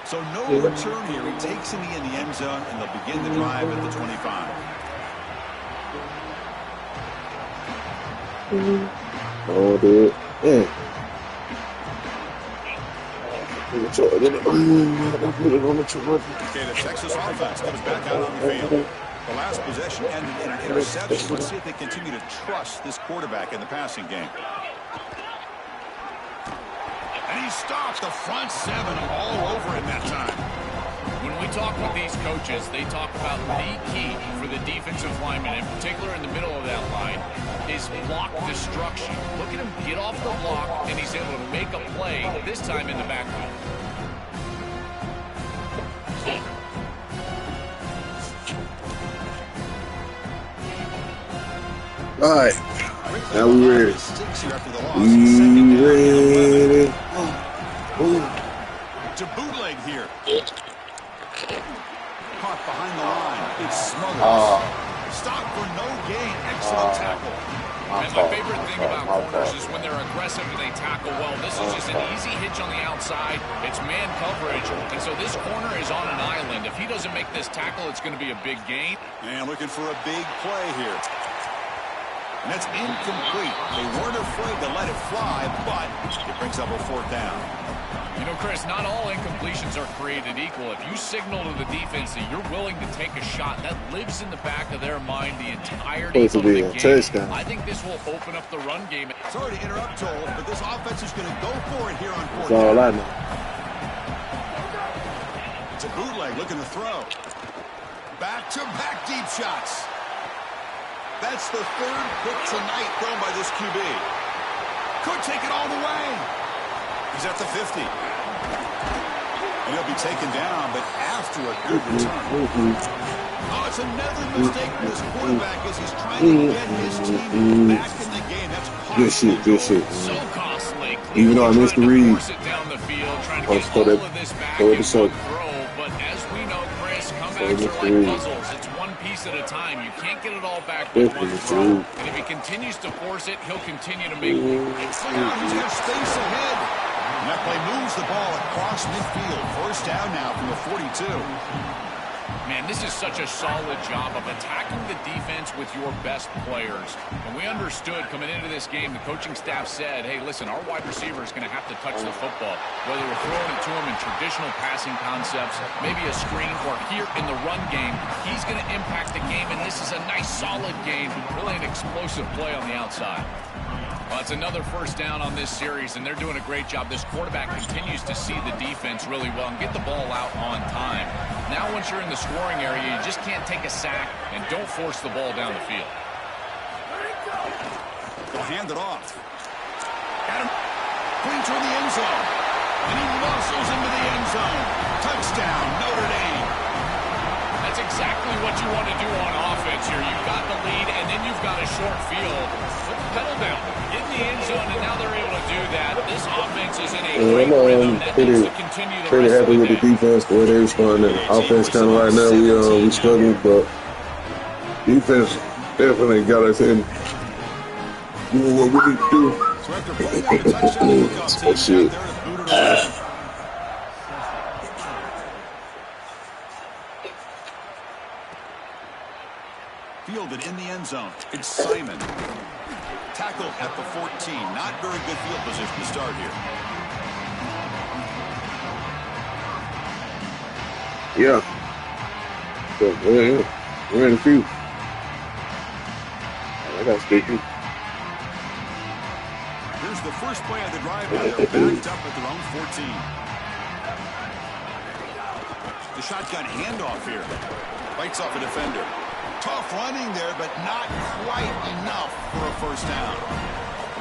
So no return here. He takes it in the end zone, and they'll begin the drive at the 25. Oh, dude. Yeah. Okay, the Texas offense comes back out on the field. The last possession ended in an interception. Let's see if they continue to trust this quarterback in the passing game. And he stops the front 7 all over him that time. When we talk with these coaches, they talk about the key for the defensive lineman, in particular in the middle of that line, is block destruction. Look at him get off the block, and he's able to make a play, this time in the backfield. All right. Now we ready. We ready. To bootleg here. Caught behind the line. It's Smothers. Stop for no gain. Excellent tackle. And my favorite thing about corners is when they're aggressive and they tackle well. This is just an easy hitch on the outside. It's man coverage. And so this corner is on an island. If he doesn't make this tackle, it's going to be a big gain. And looking for a big play here. And that's incomplete. They weren't afraid to let it fly, but it brings up a 4th down. You know, Chris, not all incompletions are created equal. If you signal to the defense that you're willing to take a shot, that lives in the back of their mind the entirety of the game. Touchdown. I think this will open up the run game. Sorry to interrupt, Joel, but this offense is going to go for it here on 4th That's all down. I know. It's a bootleg looking to throw. Back-to-back deep shots. That's the 3rd pick tonight thrown by this QB. Could take it all the way. He's at the 50. And he'll be taken down, but after a good return. Oh, it's another mistake for this quarterback as he's trying to get his team back in the game. That's Good shit, good shit. So costly. Even though I missed the read. Force it down the field, trying to I'll get throw all that- of this back throw it in to one Sutton. throw. But as we know, Chris, Throw comebacks it are to like read. puzzles. It's one piece at a time. You can't get it all back with one Definitely throw. true. And if he continues to force it, he'll continue to make So now he's got space ahead. And that play moves the ball across midfield. 1st down now from the 42. Man, this is such a solid job of attacking the defense with your best players. And we understood coming into this game, the coaching staff said, hey, listen, our wide receiver is going to have to touch the football. Whether we're throwing it to him in traditional passing concepts, maybe a screen, or here in the run game, he's going to impact the game. And this is a nice, solid game, really an explosive play on the outside. Well, it's another 1st down on this series, and they're doing a great job. This quarterback continues to see the defense really well and get the ball out on time. Now, once you're in the scoring area, you just can't take a sack and don't force the ball down the field. They'll hand it off. Adam clean toward the end zone. And he muscles into the end zone. Touchdown, Notre Dame. That's exactly what you want to do on offense here. You've got the lead, and then you've got a short field. Put the pedal down. Get in the end zone, and now they're able to do that. This offense is in a great rhythm that needs to continue the Pretty rest of happy the with the day. defense, the way they responded. Offense kind of right now, we struggling, but defense definitely got us in doing what we need to do. So after putting down the touchdown, the kickoff team Oh, shit. out there to boot it away. Fielded in the end zone. It's Simon. Tackled at the 14. Not very good field position to start here. Yeah. So, yeah. We're in a few. I got sticky. Here's the first play of the drive. Now they're backed up at their own 14. The shotgun handoff here. Bites off a defender. Tough running there, but not quite enough for a first down.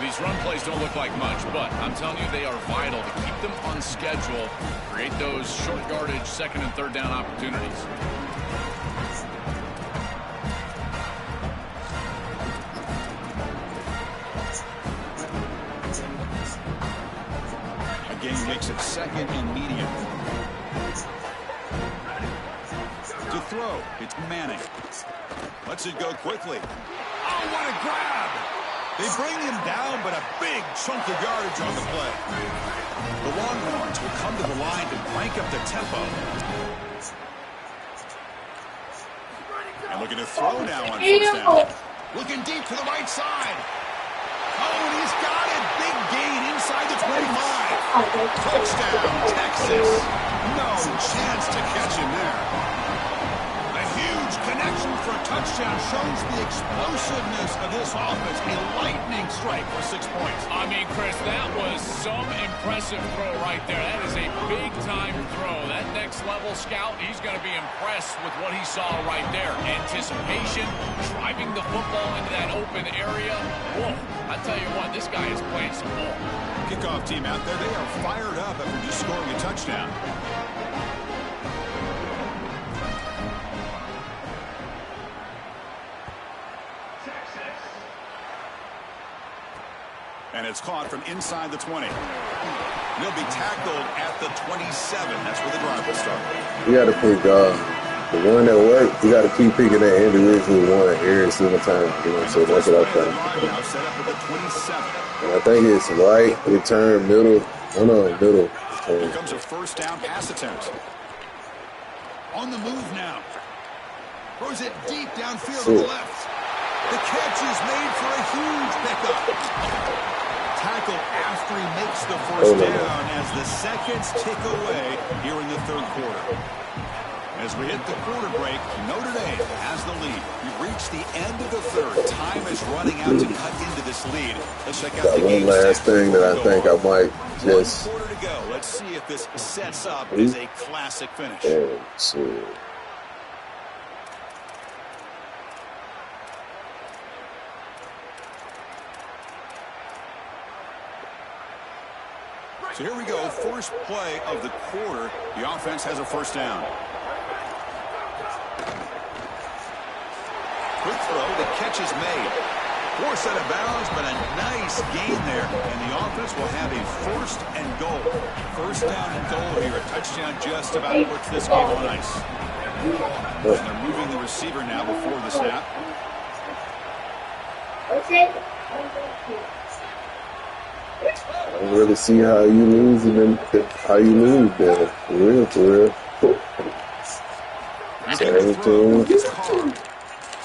These run plays don't look like much, but I'm telling you, they are vital to keep them on schedule, create those short yardage second and third down opportunities. Again, makes it second and medium. To throw, it's Manning. Lets it go quickly. Oh, what a grab! They bring him down, but a big chunk of yardage on the play. The Longhorns will come to the line to crank up the tempo. And looking to throw now on first down. Looking deep to the right side. Oh, and he's got it. Big gain inside the 25. Touchdown, Texas. No chance to catch him there. Connection for a touchdown shows the explosiveness of this offense. A lightning strike for 6 points. I mean, Chris, that was some impressive throw right there. That is a big-time throw. That next-level scout, he's going to be impressed with what he saw right there. Anticipation, driving the football into that open area. Whoa, I tell you what, this guy is playing some ball. Kickoff team out there, they are fired up after just scoring a touchdown. And it's caught from inside the 20. He'll be tackled at the 27. That's where the drive will start. You got to pick the one that worked. You got to keep picking that individual one every single time. You know, so that's what I'm trying to do. Now set up at the 27. And I think it's right, return, middle. Oh, no, middle. Here comes a first down pass attempt. On the move now. Throws it deep downfield to the left. The catch is made for a huge pickup. Tackle after he makes the first down as the seconds tick away here in the third quarter. As we hit the quarter break, Notre Dame has the lead. We've reached the end of the third. Time is running out to cut into this lead. Let's check out the game. One last thing that I think I might just... 1 quarter to go. Let's see if this sets up as a classic finish. So here we go, first play of the quarter. The offense has a first down. Quick throw, the catch is made. Force out of bounds, but a nice gain there. And the offense will have a first and goal. First down and goal here. A touchdown just about puts this game on ice. And they're moving the receiver now before the snap. Okay. I don't really see how you lose and how you lose there. For real, for real.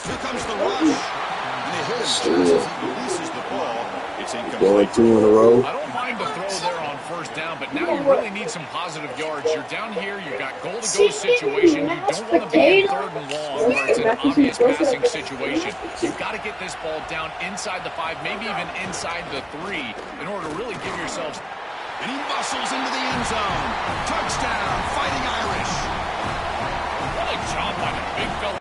Here comes the rush. And they hit him just as he releases the ball. It's incomplete. Going 2 in a row. I don't mind the throw there on first down, but now you really need some positive yards. You're down here, you've got goal-to-go situation. You don't want to be in third and long where it's an obvious passing situation. You've got to get this ball down inside the 5, maybe even inside the 3 in order to really give yourselves. And he muscles into the end zone. Touchdown, Fighting Irish. What a job by the big fella.